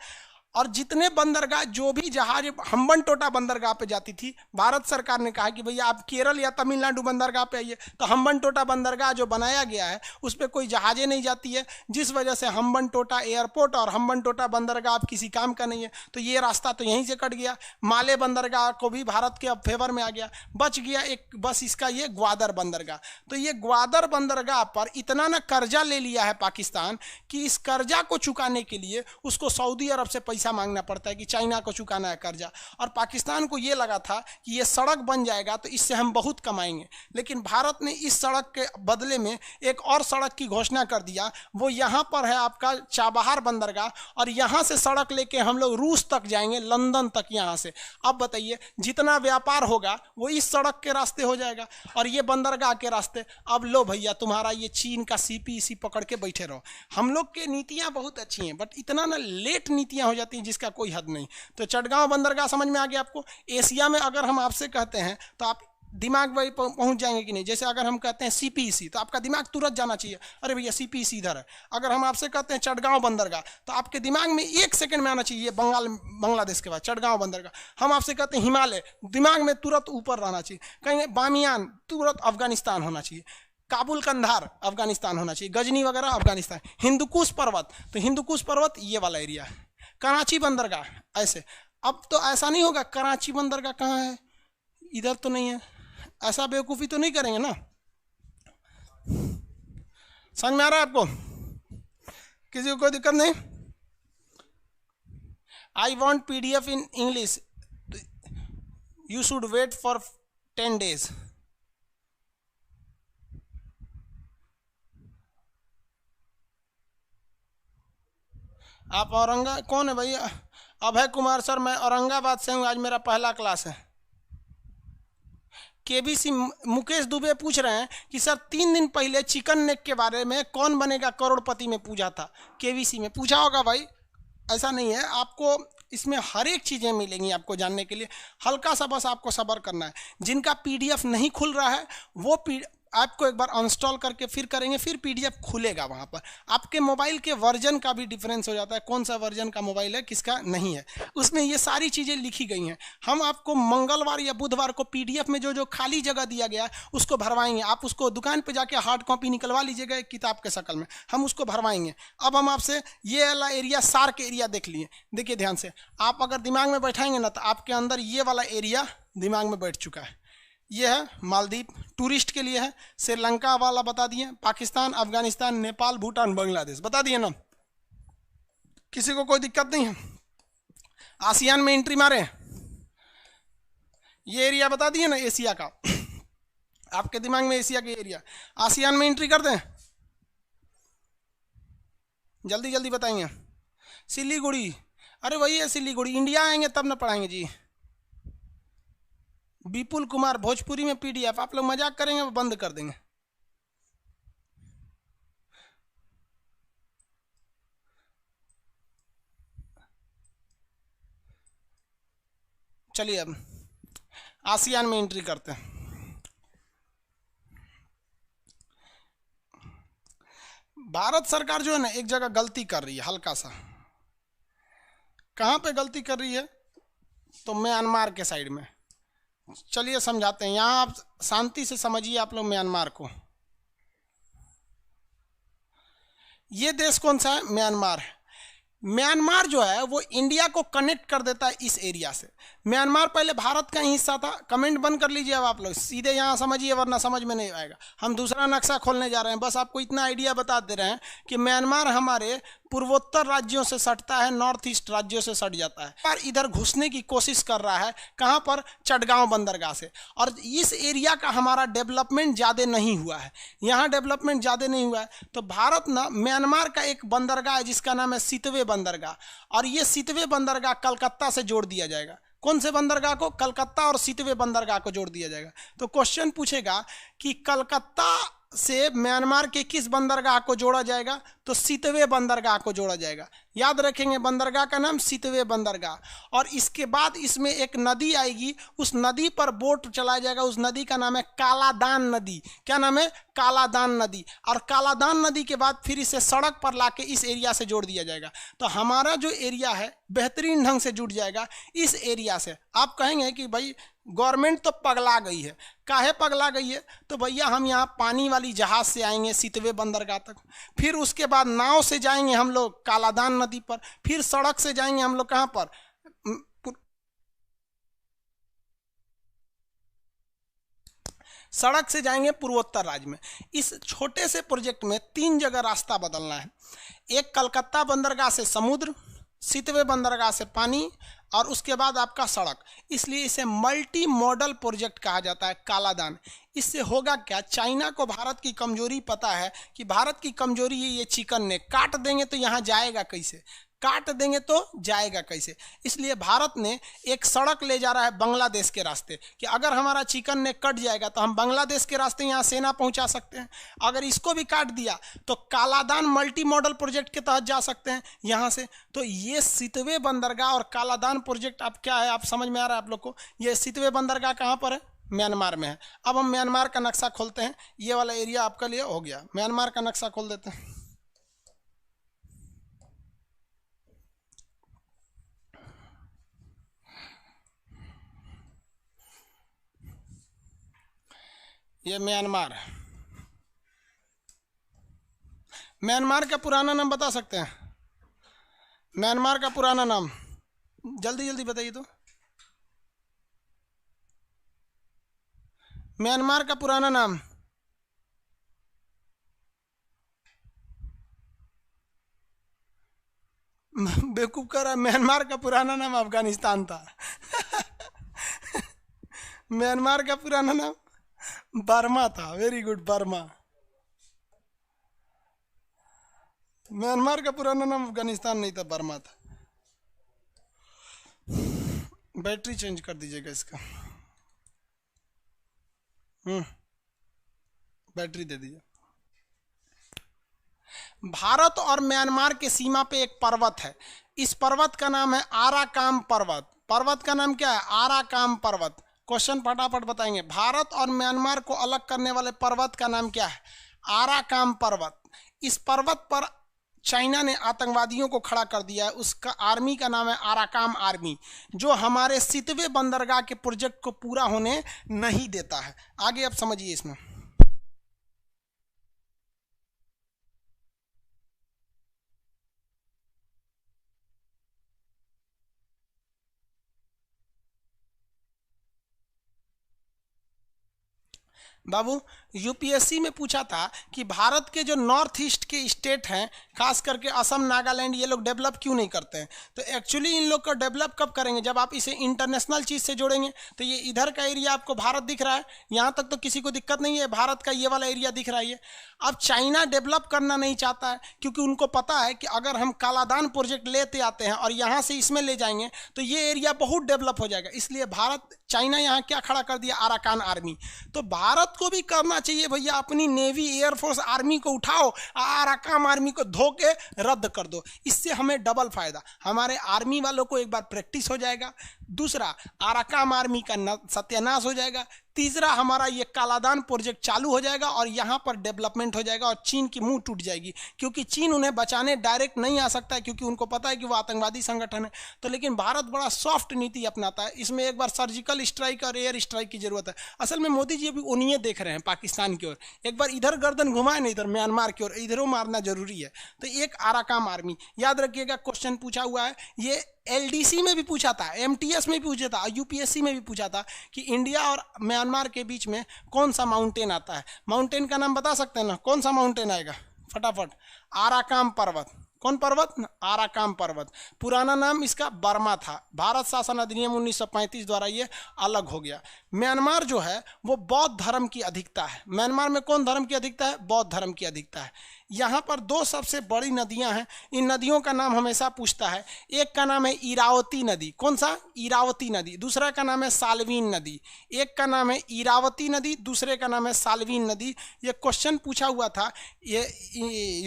और जितने बंदरगाह, जो भी जहाज हम्बनटोटा बंदरगाह पे जाती थी, भारत सरकार ने कहा कि भैया आप केरल या तमिलनाडु बंदरगाह पे आइए। तो हम्बनटोटा बंदरगाह जो बनाया गया है उस पर कोई जहाज़ें नहीं जाती है, जिस वजह से हम्बनटोटा एयरपोर्ट और हम्बनटोटा बंदरगाह अब किसी काम का नहीं है। तो ये रास्ता तो यहीं से कट गया। माले बंदरगाह को भी भारत के अब फेवर में आ गया, बच गया एक बस इसका ये ग्वादर बंदरगाह। तो ये ग्वादर बंदरगाह पर इतना ना कर्जा ले लिया है पाकिस्तान कि इस कर्जा को चुकाने के लिए उसको सऊदी अरब से पैसा मांगना पड़ता है कि चाइना को चुकाना है कर्जा। और पाकिस्तान को ये लगा था कि ये सड़क बन जाएगा तो इससे हम बहुत कमाएंगे, लेकिन भारत ने इस सड़क के बदले में एक और सड़क की घोषणा कर दिया। वो यहाँ पर है आपका चाबहार बंदरगाह, और यहाँ से सड़क लेके हम लोग रूस तक जाएंगे, लंदन तक यहाँ से। अब बताइए, जितना व्यापार होगा वो इस सड़क के रास्ते हो जाएगा और ये बंदरगाह के रास्ते। अब लो भैया, तुम्हारा ये चीन का सीपीईसी पकड़ के बैठे रहो। हम लोग के नीतियाँ बहुत अच्छी हैं, बट इतना ना लेट नीतियाँ हो जाती हैं जिसका कोई हद नहीं। तो चटगांव बंदरगाह समझ में आ गया आपको। एशिया में अगर हम आपसे कहते हैं तो आप दिमाग वही पहुंच जाएंगे कि नहीं। जैसे अगर हम कहते हैं सीपीईसी तो आपका दिमाग तुरंत जाना चाहिए, अरे भैया सीपीईसी इधर है। अगर हम आपसे कहते हैं चटगांव बंदरगाह तो आपके दिमाग में 1 सेकंड में आना चाहिए बांग्लादेश के बाद चटगांव बंदरगाह। हम आपसे कहते हैं हिमालय, दिमाग में तुरंत ऊपर रहना चाहिए। कहेंगे बामियान, तुरंत अफगानिस्तान होना चाहिए। काबुल कंधार अफगानिस्तान होना चाहिए। गजनी वगैरह अफगानिस्तान। हिंदुकुश पर्वत, तो हिंदुकुश पर्वत ये वाला एरिया है। कराची बंदरगाह ऐसे। अब तो ऐसा नहीं होगा कराची बंदरगाह कहाँ है, इधर तो नहीं है, ऐसा बेवकूफ़ी तो नहीं करेंगे ना। समझ में आ रहा है आपको? किसी को कोई दिक्कत नहीं? I want PDF in English, you should wait for 10 days। आप कौन है भैया? अभय कुमार सर, मैं औरंगाबाद से हूँ, आज मेरा पहला क्लास है। केबीसी मुकेश दुबे पूछ रहे हैं कि सर 3 दिन पहले चिकन नेक के बारे में कौन बनेगा करोड़पति में पूछा था। केबीसी में पूछा होगा भाई, ऐसा नहीं है। आपको इसमें हर एक चीज़ें मिलेंगी आपको जानने के लिए, हल्का सा बस आपको सब्र करना है। जिनका PDF नहीं खुल रहा है वो आपको एक बार अनस्टॉल करके फिर करेंगे, फिर PDF खुलेगा। वहाँ पर आपके मोबाइल के वर्जन का भी डिफरेंस हो जाता है, कौन सा वर्जन का मोबाइल है किसका नहीं है, उसमें ये सारी चीज़ें लिखी गई हैं। हम आपको मंगलवार या बुधवार को PDF में जो जो खाली जगह दिया गया उसको भरवाएंगे। आप उसको दुकान पर जाके हार्ड कॉपी निकलवा लीजिएगा एक किताब के शक्ल में, हम उसको भरवाएंगे। अब हम आपसे ये वाला एरिया, सार्क एरिया देख लिए, देखिए ध्यान से। आप अगर दिमाग में बैठाएंगे ना तो आपके अंदर ये वाला एरिया दिमाग में बैठ चुका है। ये है मालदीव, टूरिस्ट के लिए है। श्रीलंका वाला बता दिए, पाकिस्तान, अफगानिस्तान, नेपाल, भूटान, बांग्लादेश बता दिए ना। किसी को कोई दिक्कत नहीं है? आसियान में एंट्री मारे, ये एरिया बता दिए ना एशिया का। आपके दिमाग में एशिया के एरिया, आसियान में एंट्री कर दें, जल्दी जल्दी बताएंगे। सिलीगुड़ी, अरे वही है सिलीगुड़ी। इंडिया आएंगे तब ना पढ़ाएंगे जी। विपुल कुमार, भोजपुरी में PDF। आप लोग मजाक करेंगे वो बंद कर देंगे। चलिए अब आसियान में एंट्री करते हैं। भारत सरकार जो है ना एक जगह गलती कर रही है हल्का सा। कहाँ पे गलती कर रही है? तो म्यांमार के साइड में। चलिए समझाते हैं। यहाँ आप शांति से समझिए आप लोग म्यांमार को। ये देश कौन सा है? म्यांमार है। म्यांमार जो है वो इंडिया को कनेक्ट कर देता है इस एरिया से। म्यांमार पहले भारत का ही हिस्सा था। कमेंट बंद कर लीजिए अब आप लोग, सीधे यहाँ समझिए वरना समझ में नहीं आएगा। हम दूसरा नक्शा खोलने जा रहे हैं, बस आपको इतना आइडिया बता दे रहे हैं कि म्यांमार हमारे पूर्वोत्तर राज्यों से सटता है, नॉर्थ ईस्ट राज्यों से सट जाता है और इधर घुसने की कोशिश कर रहा है। कहाँ पर? चटगांव बंदरगाह से। और इस एरिया का हमारा डेवलपमेंट ज़्यादा नहीं हुआ है, यहाँ डेवलपमेंट ज़्यादा नहीं हुआ है। तो भारत ना म्यांमार का एक बंदरगाह है जिसका नाम है सितवे बंदरगाह, और ये सितवे बंदरगाह कलकत्ता से जोड़ दिया जाएगा। कौन से बंदरगाह को? कलकत्ता और सितवे बंदरगाह को जोड़ दिया जाएगा। तो क्वेश्चन पूछेगा कि कलकत्ता से म्यांमार के किस बंदरगाह को जोड़ा जाएगा? तो सितवे बंदरगाह को जोड़ा जाएगा। याद रखेंगे बंदरगाह का नाम सितवे बंदरगाह। और इसके बाद इसमें एक नदी आएगी, उस नदी पर बोट चलाया जाएगा। उस नदी का नाम है कालादान नदी। क्या नाम है? कालादान नदी। और कालादान नदी के बाद फिर इसे सड़क पर लाके इस एरिया से जोड़ दिया जाएगा। तो हमारा जो एरिया है बेहतरीन ढंग से जुड़ जाएगा इस एरिया से। आप कहेंगे कि भाई गवर्नमेंट तो पगला गई है। काहे पगला गई है? तो भैया हम यहाँ पानी वाली जहाज से आएंगे सितवे बंदरगाह तक, फिर उसके बाद नाव से जाएंगे हम लोग कालादान नदी पर, फिर सड़क से जाएंगे हम लोग कहाँ पर? सड़क से जाएंगे पूर्वोत्तर राज्य में। इस छोटे से प्रोजेक्ट में 3 जगह रास्ता बदलना है। एक कलकत्ता बंदरगाह से समुद्र, सितवे बंदरगाह से पानी, और उसके बाद आपका सड़क। इसलिए इसे मल्टी मॉडल प्रोजेक्ट कहा जाता है कालादान। इससे होगा क्या? चाइना को भारत की कमजोरी पता है कि भारत की कमजोरी है ये चिकन ने, काट देंगे तो यहाँ जाएगा कैसे, काट देंगे तो जाएगा कैसे। इसलिए भारत ने एक सड़क ले जा रहा है बांग्लादेश के रास्ते कि अगर हमारा चिकन ने कट जाएगा तो हम बांग्लादेश के रास्ते यहाँ सेना पहुँचा सकते हैं। अगर इसको भी काट दिया तो कालादान मल्टी मॉडल प्रोजेक्ट के तहत जा सकते हैं यहाँ से। तो ये सितवे बंदरगाह और कालादान प्रोजेक्ट अब क्या है, आप समझ में आ रहा है आप लोग को? ये सितवे बंदरगाह कहाँ पर है? म्यांमार में है। अब हम म्यांमार का नक्शा खोलते हैं। ये वाला एरिया आपका लिए हो गया। म्यांमार का नक्शा खोल देते हैं। ये म्यांमार है। म्यांमार का पुराना नाम बता सकते हैं? म्यांमार का पुराना नाम जल्दी जल्दी बताइए तो। म्यांमार का पुराना नाम? बेवकूफ कर रहा है। म्यांमार का पुराना नाम अफगानिस्तान था। म्यांमार का पुराना नाम बर्मा था। Very good, Burma. म्यांमार का पुराना नाम अफगानिस्तान नहीं था, बर्मा था। बैटरी चेंज कर दीजिएगा इसका। बैटरी दे दीजिए। भारत और म्यांमार के सीमा पे एक पर्वत है। इस पर्वत का नाम है आराकाम पर्वत। पर्वत का नाम क्या है? आराकाम पर्वत। क्वेश्चन फटाफट बताएंगे। भारत और म्यांमार को अलग करने वाले पर्वत का नाम क्या है? आराकाम पर्वत। इस पर्वत पर चाइना ने आतंकवादियों को खड़ा कर दिया है। उसका आर्मी का नाम है आराकाम आर्मी, जो हमारे सितवे बंदरगाह के प्रोजेक्ट को पूरा होने नहीं देता है। आगे आप समझिए इसमें। बाबू यूपीएससी में पूछा था कि भारत के जो नॉर्थ ईस्ट के स्टेट हैं, खास करके असम, नागालैंड, ये लोग डेवलप क्यों नहीं करते हैं? तो एक्चुअली इन लोग का डेवलप कब करेंगे? जब आप इसे इंटरनेशनल चीज़ से जोड़ेंगे। तो ये इधर का एरिया आपको भारत दिख रहा है, यहाँ तक तो किसी को दिक्कत नहीं है। भारत का ये वाला एरिया दिख रहा है। अब चाइना डेवलप करना नहीं चाहता है क्योंकि उनको पता है कि अगर हम कालादान प्रोजेक्ट लेते आते हैं और यहाँ से इसमें ले जाएंगे तो ये एरिया बहुत डेवलप हो जाएगा। इसलिए चाइना यहाँ क्या खड़ा कर दिया? Arakan army. तो भारत को भी करना चाहिए भैया, अपनी नेवी, एयरफोर्स, आर्मी को उठाओ, आराकान आर्मी को धो के रद्द कर दो। इससे हमें डबल फायदा। हमारे आर्मी वालों को एक बार प्रैक्टिस हो जाएगा, दूसरा, आराकान आर्मी का सत्यानाश हो जाएगा। तीसरा, हमारा ये कालादान प्रोजेक्ट चालू हो जाएगा और यहाँ पर डेवलपमेंट हो जाएगा और चीन की मुंह टूट जाएगी, क्योंकि चीन उन्हें बचाने डायरेक्ट नहीं आ सकता है, क्योंकि उनको पता है कि वो आतंकवादी संगठन है। तो लेकिन भारत बड़ा सॉफ्ट नीति अपनाता है, इसमें एक बार सर्जिकल स्ट्राइक और एयर स्ट्राइक की जरूरत है। असल में मोदी जी अभी उन्हीं देख रहे हैं पाकिस्तान की ओर, एक बार इधर गर्दन घुमाए ना इधर म्यांमार की ओर, इधरों मारना जरूरी है। तो एक आराकान आर्मी याद रखिएगा, क्वेश्चन पूछा हुआ है, ये एलडीसी में भी पूछा था, एमटीएस में भी पूछा था, यूपीएससी में भी पूछा था कि इंडिया और म्यांमार के बीच में कौन सा माउंटेन आता है। माउंटेन का नाम बता सकते हैं ना, कौन सा माउंटेन आएगा फटाफट? आराकान पर्वत। कौन पर्वत? आराकान पर्वत। पुराना नाम इसका बर्मा था, भारत शासन अधिनियम 1935 द्वारा ये अलग हो गया। म्यांमार जो है वो बौद्ध धर्म की अधिकता है। म्यांमार में कौन धर्म की अधिकता है? बौद्ध धर्म की अधिकता है। यहाँ पर दो सबसे बड़ी नदियां हैं, इन नदियों का नाम हमेशा पूछता है। एक का नाम है इरावती नदी। कौन सा? इरावती नदी। दूसरा का नाम है साल्वीन नदी। एक का नाम है इरावती नदी, दूसरे का नाम है साल्वीन नदी। ये क्वेश्चन पूछा हुआ था ये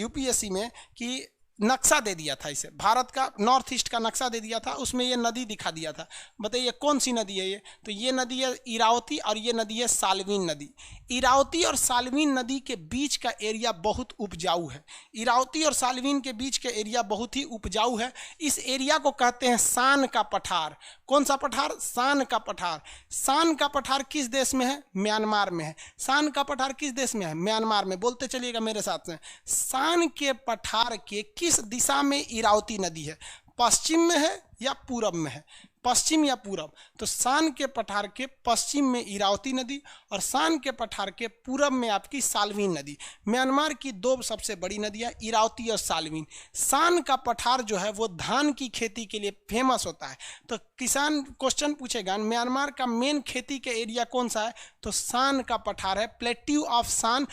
यूपीएससी में कि नक्शा दे दिया था इसे, भारत का नॉर्थ ईस्ट का नक्शा दे दिया था, उसमें ये नदी दिखा दिया था। बताइए कौन सी नदी है ये? तो ये नदी है इरावती और ये नदी है साल्वीन नदी। इरावती और साल्वीन नदी के बीच का एरिया बहुत उपजाऊ है। इरावती और साल्वीन के बीच का एरिया बहुत ही उपजाऊ है। इस एरिया को कहते हैं सान का पठार। कौन सा पठार? सान का पठार। सान का पठार किस देश में है? म्यांमार में है। सान का पठार किस देश में है? म्यांमार में। बोलते चलिएगा मेरे साथ में। सान के पठार के किस दिशा में इरावती नदी है? पश्चिम में है या पूरब में है? पश्चिम या पूरब? तो सान के पठार के पश्चिम में इरावती नदी और सान के पठार के पूरब में आपकी साल्वीन नदी। म्यांमार की दो सबसे बड़ी नदियां इरावती और साल्वीन। सान का पठार जो है वो धान की खेती के लिए फेमस होता है। तो किसान क्वेश्चन पूछेगा म्यांमार का मेन खेती के एरिया कौन सा है? तो सान का पठार है। प्लेट्यू ऑफ सान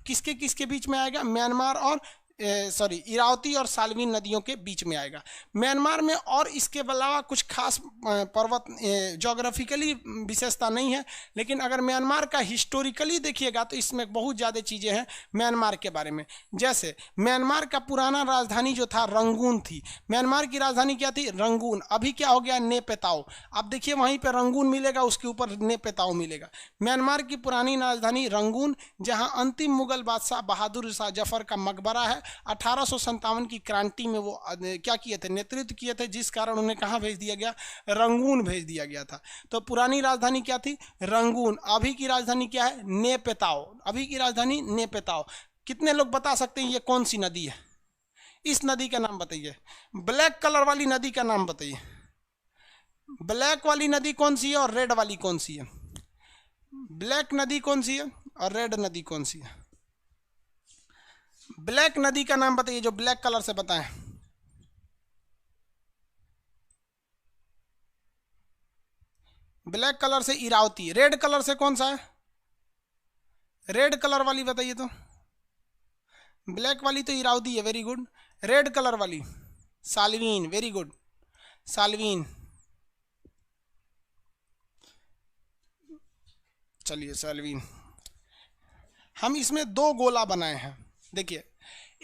किसके किसके बीच में आएगा? म्यांमार और इरावती और साल्वीन नदियों के बीच में आएगा। म्यांमार में और इसके अलावा कुछ खास पर्वत ज्योग्राफिकली विशेषता नहीं है, लेकिन अगर म्यांमार का हिस्टोरिकली देखिएगा तो इसमें बहुत ज़्यादा चीज़ें हैं म्यांमार के बारे में। जैसे म्यांमार का पुराना राजधानी जो था रंगून थी। म्यांमार की राजधानी क्या थी? रंगून। अभी क्या हो गया? नेपेताओ। अब देखिए वहीं पर रंगून मिलेगा, उसके ऊपर नेपेताओ मिलेगा। म्यांमार की पुरानी राजधानी रंगून, जहाँ अंतिम मुगल बादशाह बहादुर शाह जफर का मकबरा है। 1857 की क्रांति में वो क्या किए थे? नेतृत्व किए थे, जिस कारण उन्हें कहाँ भेज दिया गया? रंगून भेज दिया गया था। तो पुरानी राजधानी क्या थी? रंगून। अभी की राजधानी क्या है? नेपेताओ। अभी की राजधानी नेपेताओ। कितने लोग बता सकते हैं ये कौन सी नदी है? इस नदी का नाम बताइए। ब्लैक कलर वाली नदी का नाम बताइए। ब्लैक वाली नदी कौन सी है और रेड वाली कौन सी है? ब्लैक नदी कौन सी है और रेड नदी कौन सी है? ब्लैक नदी का नाम बताइए, जो ब्लैक कलर से बताएं। ब्लैक कलर से इरावती। रेड कलर से कौन सा है? रेड कलर वाली बताइए तो। ब्लैक वाली तो इरावती है, वेरी गुड। रेड कलर वाली साल्वीन, वेरी गुड, साल्वीन। चलिए साल्वीन। हम इसमें दो गोला बनाए हैं। देखिए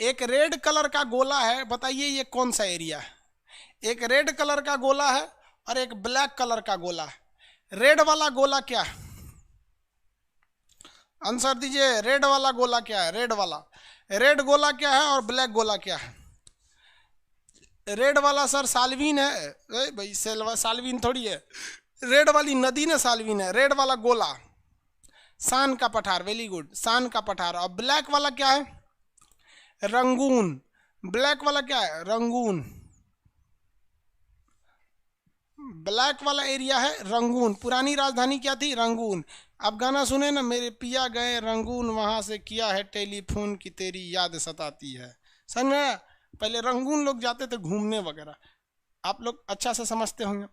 एक रेड कलर का गोला है, बताइए ये कौन सा एरिया है? एक रेड कलर का गोला है और एक ब्लैक कलर का गोला है। रेड वाला गोला क्या है? आंसर दीजिए। रेड वाला गोला क्या है? रेड गोला क्या है और ब्लैक गोला क्या है? रेड वाला सर साल्वीन है। भाई साल्वीन थोड़ी है, रेड वाली नदी ना साल्वीन है। रेड वाला गोला सान का पठार, वेरी गुड, सान का पठार। और ब्लैक वाला क्या है? रंगून। ब्लैक वाला क्या है? रंगून। ब्लैक वाला एरिया है रंगून। पुरानी राजधानी क्या थी? रंगून। आप गाना सुने ना, मेरे पिया गए रंगून, वहां से किया है टेलीफोन की तेरी याद सताती है। समझ में? पहले रंगून लोग जाते थे घूमने वगैरह, आप लोग अच्छा से समझते होंगे।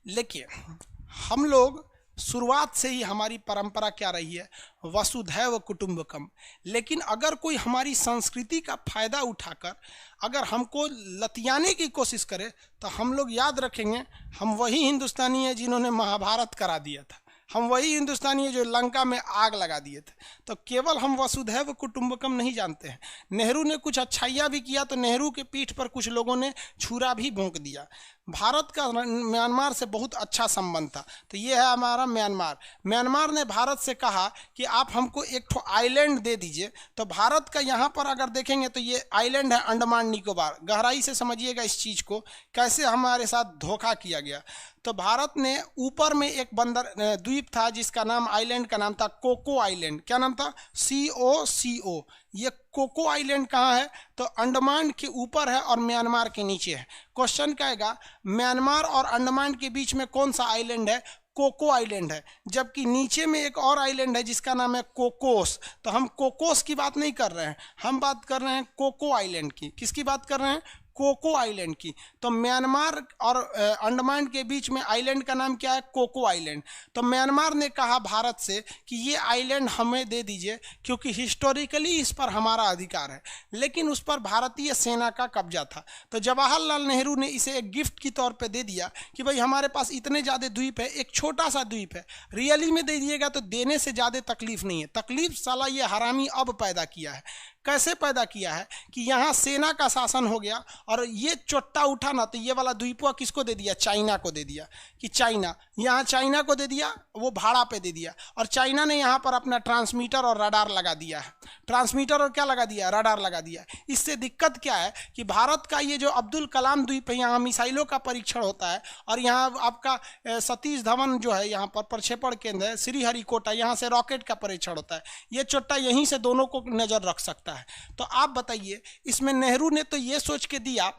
लेकिन हम लोग शुरुआत से ही हमारी परंपरा क्या रही है? वसुधैव कुटुंबकम। लेकिन अगर कोई हमारी संस्कृति का फायदा उठाकर अगर हमको लतियाने की कोशिश करे तो हम लोग याद रखेंगे हम वही हिंदुस्तानी है जिन्होंने महाभारत करा दिया था। हम वही हिंदुस्तानी है जो लंका में आग लगा दिए थे। तो केवल हम वसुधैव कुटुंबकम नहीं जानते हैं। नेहरू ने कुछ अच्छाइयाँ भी किया तो नेहरू के पीठ पर कुछ लोगों ने छुरा भी भोंक दिया। भारत का म्यांमार से बहुत अच्छा संबंध था। तो ये है हमारा म्यांमार। म्यांमार ने भारत से कहा कि आप हमको एक ठो आइलैंड दे दीजिए। तो भारत का यहाँ पर अगर देखेंगे तो ये आइलैंड है अंडमान निकोबार। गहराई से समझिएगा इस चीज़ को, कैसे हमारे साथ धोखा किया गया। तो भारत ने ऊपर में एक बंदर द्वीप था जिसका नाम, आइलैंड का नाम था कोको आइलैंड। क्या नाम था? COCO। ये कोको आइलैंड कहाँ है? तो अंडमान के ऊपर है और म्यांमार के नीचे है। क्वेश्चन कहेगा म्यांमार और अंडमान के बीच में कौन सा आइलैंड है? कोको आइलैंड है। जबकि नीचे में एक और आइलैंड है जिसका नाम है कोकोस। तो हम कोकोस की बात नहीं कर रहे हैं, हम बात कर रहे हैं कोको आइलैंड की। किसकी बात कर रहे हैं? कोको आइलैंड की। तो म्यांमार और अंडमान के बीच में आइलैंड का नाम क्या है? Cocoa island. तो म्यांमार ने कहा भारत से कि ये आइलैंड हमें दे दीजिए क्योंकि हिस्टोरिकली इस पर हमारा अधिकार है, लेकिन उस पर भारतीय सेना का कब्जा था। तो जवाहरलाल नेहरू ने इसे एक गिफ्ट की तौर पे दे दिया कि भाई हमारे पास इतने ज़्यादा द्वीप है, एक छोटा सा द्वीप है, रियली में दे दिएगा तो देने से ज़्यादा तकलीफ नहीं है। तकलीफ साला ये हरामी अब पैदा किया है। कैसे पैदा किया है कि यहाँ सेना का शासन हो गया और ये चोट्टा उठा ना, तो ये वाला द्वीपवा किसको दे दिया? चाइना को दे दिया। कि चाइना, यहाँ चाइना को दे दिया, वो भाड़ा पे दे दिया। और चाइना ने यहाँ पर अपना ट्रांसमीटर और रडार लगा दिया है। ट्रांसमीटर और क्या लगा दिया? रडार लगा दिया। इससे दिक्कत क्या है कि भारत का ये जो अब्दुल कलाम द्वीप है, यहाँ मिसाइलों का परीक्षण होता है और यहाँ आपका सतीश धवन जो है यहाँ पर प्रक्षेपण केंद्र है, श्रीहरिकोटा, यहाँ से रॉकेट का परीक्षण होता है। ये चोट्टा यहीं से दोनों को नज़र रख सकता है। तो आप बताइए, इसमें नेहरू ने तो ये सोच के दिया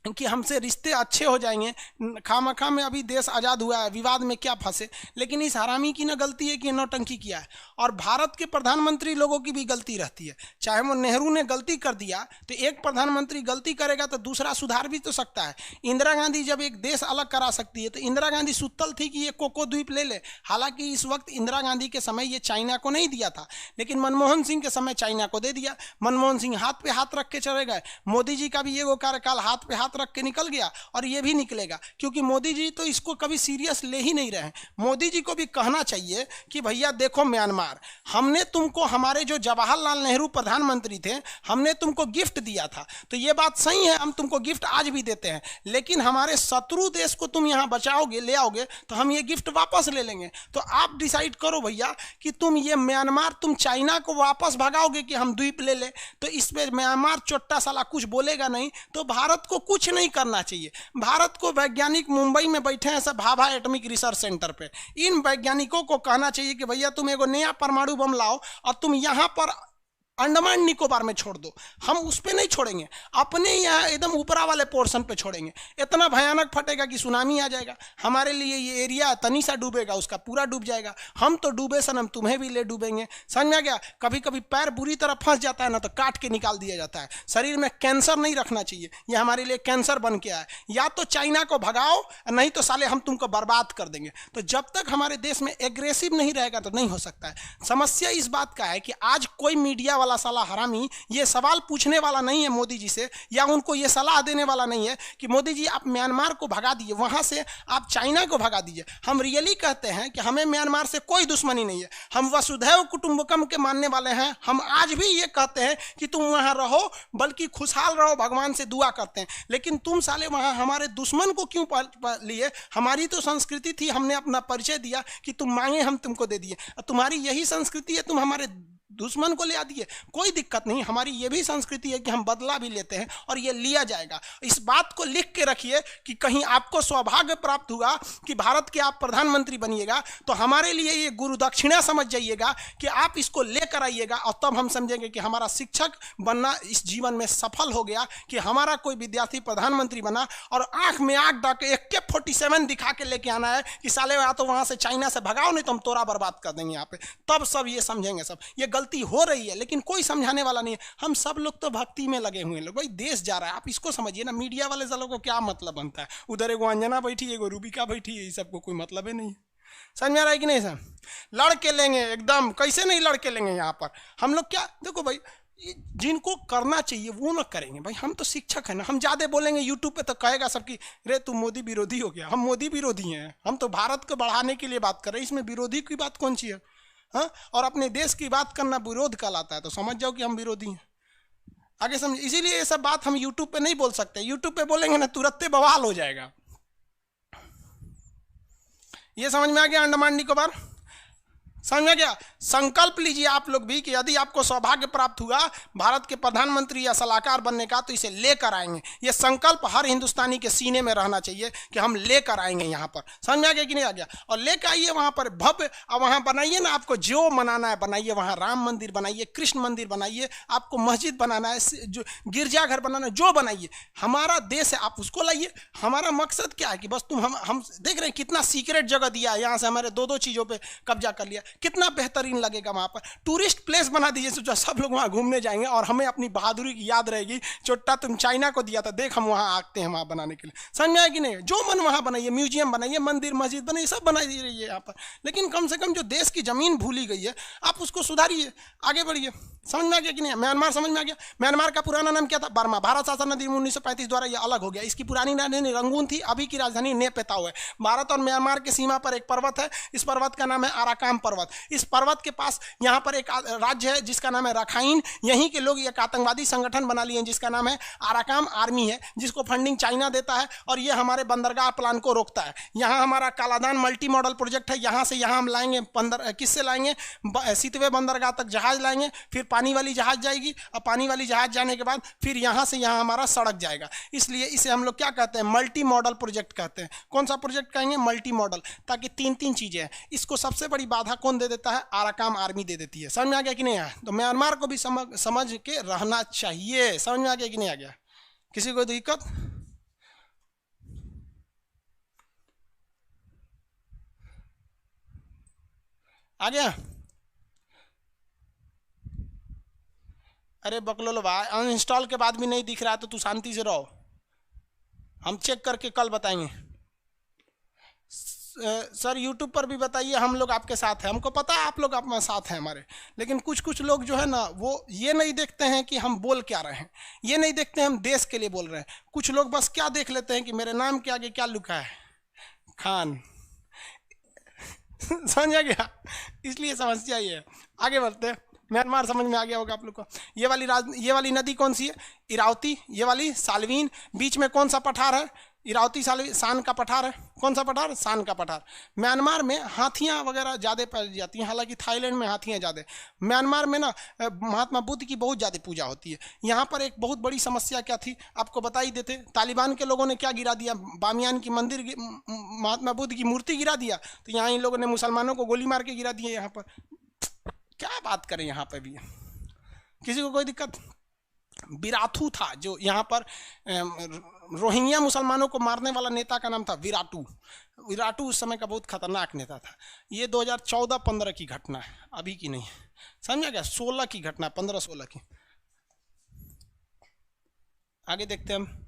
कि हमसे रिश्ते अच्छे हो जाएंगे, खामखा में अभी देश आज़ाद हुआ है, विवाद में क्या फंसे। लेकिन इस हरामी की ना गलती है कि नौटंकी किया है। और भारत के प्रधानमंत्री लोगों की भी गलती रहती है। चाहे वो नेहरू ने गलती कर दिया तो एक प्रधानमंत्री गलती करेगा तो दूसरा सुधार भी तो सकता है। इंदिरा गांधी जब एक देश अलग करा सकती है तो इंदिरा गांधी सुतल थी कि ये कोको द्वीप ले ले। हालांकि इस वक्त इंदिरा गांधी के समय ये चाइना को नहीं दिया था, लेकिन मनमोहन सिंह के समय चाइना को दे दिया। मनमोहन सिंह हाथ पे हाथ रख के चले गए। मोदी जी का भी ये वो कार्यकाल हाथ पे हाथ रख के निकल गया और ये भी निकलेगा, क्योंकि मोदी जी तो इसको कभी सीरियस ले ही नहीं रहे। मोदी जी को भी कहना चाहिए कि भैया देखो म्यांमार, हमने तुमको, हमारे जो जवाहरलाल नेहरू प्रधानमंत्री थे, हमने तुमको गिफ्ट दिया था। तो ये बात सही है, हम तुमको गिफ्ट आज भी देते हैं, लेकिन हमारे शत्रु देश को तुम यहाँ बचाओगे, ले आओगे तो हम ये गिफ्ट वापस ले लेंगे। तो आप डिसाइड करो भैया कि तुम ये म्यांमार, तुम चाइना को वापस भगाओगे कि हम द्वीप ले ले। तो इस पे म्यांमार चोट्टा साला कुछ बोलेगा नहीं। तो भारत को कुछ नहीं करना चाहिए। भारत को वैज्ञानिक मुंबई में बैठे हैं सब भाभा एटॉमिक रिसर्च सेंटर पे, इन वैज्ञानिकों को कहना चाहिए कि भैया तुम एगो नया परमाणु बम लाओ और तुम यहाँ पर अंडमान निकोबार में छोड़ दो। हम उस पर नहीं छोड़ेंगे, अपने यहाँ एकदम ऊपरा वाले पोर्शन पे छोड़ेंगे। इतना भयानक फटेगा कि सुनामी आ जाएगा। हमारे लिए ये एरिया तनी सा डूबेगा, उसका पूरा डूब जाएगा। हम तो डूबे सनम, तुम्हें भी ले डूबेंगे। समझ में आ गया? कभी कभी पैर बुरी तरह फंस जाता है ना, तो काट के निकाल दिया जाता है। शरीर में कैंसर नहीं रखना चाहिए, ये हमारे लिए कैंसर बन के आए। या तो चाइना को भगाओ, नहीं तो साले हम तुमको बर्बाद कर देंगे। तो जब तक हमारे देश में एग्रेसिव नहीं रहेगा तो नहीं हो सकता है। समस्या इस बात का है कि आज कोई मीडिया वाला साला हरामी ये सवाल पूछने वाला नहीं है मोदी जी से, या उनको ये सलाह देने वाला नहीं है कि मोदी जी आप म्यांमार को भगा दीजिए, वहां से आप चाइना को भगा दीजिए। हम रियली कहते हैं कि हमें म्यांमार से कोई दुश्मनी नहीं है, हम वसुधैव कुटुंबकम के मानने वाले हैं। हम आज भी ये कहते हैं कि तुम वहां रहो, बल्कि खुशहाल रहो, भगवान से दुआ करते हैं। लेकिन तुम साले वहां हमारे दुश्मन को क्यों लिए? हमारी तो संस्कृति थी, हमने अपना परिचय दिया कि तुम मांगे हम तुमको दे दिए। तुम्हारी यही संस्कृति है, तुम हमारे दुश्मन को ले आ दिए। कोई दिक्कत नहीं, हमारी ये भी संस्कृति है कि हम बदला भी लेते हैं और ये लिया जाएगा। इस बात को लिख के रखिए कि कहीं आपको सौभाग्य प्राप्त हुआ कि भारत के आप प्रधानमंत्री बनिएगा तो हमारे लिए ये गुरु दक्षिणा समझ जाइएगा कि आप इसको लेकर आइएगा, और तब हम समझेंगे कि हमारा शिक्षक बनना इस जीवन में सफल हो गया, कि हमारा कोई विद्यार्थी प्रधानमंत्री बना। और आंख में आंख डाल के AK-47 दिखा के लेके आना है कि साले या तो वहां से चाइना से भगाओ, नहीं तो हम तोरा बर्बाद कर देंगे यहाँ पे। तब सब ये समझेंगे। सब ये गलती हो रही है लेकिन कोई समझाने वाला नहीं है। हम सब लोग तो भक्ति में लगे हुए हैं। लोग भाई देश जा रहा है, आप इसको समझिए ना। मीडिया वाले सालों को क्या मतलब बनता है? उधर एगो अंजना बैठी है, एगो रूबिका बैठी है, ये सबको कोई मतलब ही नहीं है। समझ में आ रहा है कि नहीं? सर लड़के लेंगे एकदम, कैसे नहीं लड़के लेंगे यहाँ पर हम लोग। क्या देखो भाई, जिनको करना चाहिए वो ना करेंगे। भाई हम तो शिक्षक हैं ना, हम ज़्यादा बोलेंगे यूट्यूब पे तो कहेगा सबकी, रे तू मोदी विरोधी हो गया। हम मोदी विरोधी हैं? हम तो भारत को बढ़ाने के लिए बात कर रहे हैं, इसमें विरोधी की बात कौन सी है? हाँ, और अपने देश की बात करना विरोध कहलाता है, तो समझ जाओ कि हम विरोधी हैं। आगे समझ, इसीलिए ये सब बात हम यूट्यूब पे नहीं बोल सकते। यूट्यूब पे बोलेंगे ना तुरंत बवाल हो जाएगा। ये समझ में आ गया अंडमान निकोबार, समझ में गया। संकल्प लीजिए आप लोग भी कि यदि आपको सौभाग्य प्राप्त हुआ भारत के प्रधानमंत्री या सलाहकार बनने का तो इसे लेकर आएंगे। ये संकल्प हर हिंदुस्तानी के सीने में रहना चाहिए कि हम लेकर आएंगे यहाँ पर, समझ में आ गया कि नहीं आ गया। और लेकर आइए वहाँ पर भव्य, और वहाँ बनाइए ना, आपको जो मनाना है बनाइए, वहाँ राम मंदिर बनाइए, कृष्ण मंदिर बनाइए, आपको मस्जिद बनाना है, जो गिरजाघर बनाना है, जो बनाइए, हमारा देश है, आप उसको लाइए। हमारा मकसद क्या है कि बस हम देख रहे हैं कितना सीक्रेट जगह दिया है, यहाँ से हमारे दो चीज़ों पर कब्जा कर लिया, कितना बेहतरीन लगेगा वहाँ पर। टूरिस्ट प्लेस बना दीजिए, सोचो सब लोग वहाँ घूमने जाएंगे और हमें अपनी बहादुरी की याद रहेगी, चोट्टा तुम चाइना को दिया था, देख हम वहाँ आते हैं वहाँ बनाने के लिए, समझ में आया कि नहीं। जो मन वहाँ बनाइए, म्यूजियम बनाइए, मंदिर मस्जिद बनाइए, सब बना रहिए यहाँ पर, लेकिन कम से कम जो देश की जमीन भूली गई है आप उसको सुधारिए, आगे बढ़िए, समझ में आ गया कि नहीं। म्यांमार समझ में आ गया। म्यांमार का पुराना नाम क्या था? बर्मा। भारत शासन अधिनियम 1935 द्वारा यह अलग हो गया। इसकी पुरानी राजधानी रंगून थी, अभी की राजधानी नेपेताओ है। भारत और म्यांमार की सीमा पर एक पर्वत है, इस पर्वत का नाम है आराकाम पर्वत। इस पर्वत के पास यहाँ पर एक राज्य है जिसका नाम है रखाइन। यहीं के लोग एक आतंकवादी संगठन बना लिए जिसका नाम है आराकाम आर्मी है, जिसको फंडिंग चाइना देता है और ये हमारे बंदरगाह प्लान को रोकता है। यहाँ हमारा कालादान मल्टी मॉडल प्रोजेक्ट है, यहाँ से यहाँ हम लाएंगे किससे लाएंगे? सितवे बंदरगाह तक जहाज लाएंगे, फिर पानी वाली जहाज जाएगी और पानी वाली जहाज जाने के बाद फिर यहाँ से यहाँ हमारा सड़क जाएगा। इसलिए इसे हम लोग क्या कहते हैं? मल्टी मॉडल प्रोजेक्ट कहते हैं। कौन सा प्रोजेक्ट कहेंगे? मल्टी मॉडल, ताकि तीन चीजें हैं। इसको सबसे बड़ी बाधा कौन दे देता है? आराकाम आर्मी दे देती है। समझ में आ गया कि नहीं आया? तो म्यांमार को भी समझ के रहना चाहिए। समझ में आ गया कि नहीं आ गया? किसी को दिक्कत? आ गया? अरे बकलोल भाई, अनइंस्टॉल के बाद भी नहीं दिख रहा है तो तू शांति से रहो, हम चेक करके कल बताएंगे। सर यूट्यूब पर भी बताइए, हम लोग आपके साथ हैं, हमको पता है आप लोग अपने साथ हैं हमारे, लेकिन कुछ लोग जो है ना वो ये नहीं देखते हैं कि हम बोल क्या रहे हैं, ये नहीं देखते हैं हम देश के लिए बोल रहे हैं। कुछ लोग बस क्या देख लेते हैं कि मेरे नाम के आगे क्या लिखा है? खान। समझ आ गया? इसलिए समस्या ये है। आगे बढ़ते हैं। म्यांमार समझ में आ गया होगा आप लोग को। ये वाली नदी कौन सी है? इरावती। ये वाली साल्वीन। बीच में कौन सा पठार है? इरावती साल्वीन, सान का पठार है। कौन सा पठार? सान का पठार। म्यांमार में हाथियां वगैरह ज़्यादा पाई जाती हैं, हालांकि थाईलैंड में हाथियां ज़्यादा। म्यांमार में ना महात्मा बुद्ध की बहुत ज़्यादा पूजा होती है। यहाँ पर एक बहुत बड़ी समस्या क्या थी आपको बता ही देते। तालिबान के लोगों ने क्या गिरा दिया? बामियान की मंदिर, महात्मा बुद्ध की मूर्ति गिरा दिया। तो यहाँ इन लोगों ने मुसलमानों को गोली मार के गिरा दिया। यहाँ पर क्या बात करें, यहाँ पे भी किसी को कोई दिक्कत? विराटू था जो यहाँ पर रोहिंग्या मुसलमानों को मारने वाला नेता का नाम था विराटू। विराटू उस समय का बहुत खतरनाक नेता था। ये 2014-15 की घटना है, अभी की नहीं। समझा क्या? 16 की घटना, 15-16 की। आगे देखते हैं हम।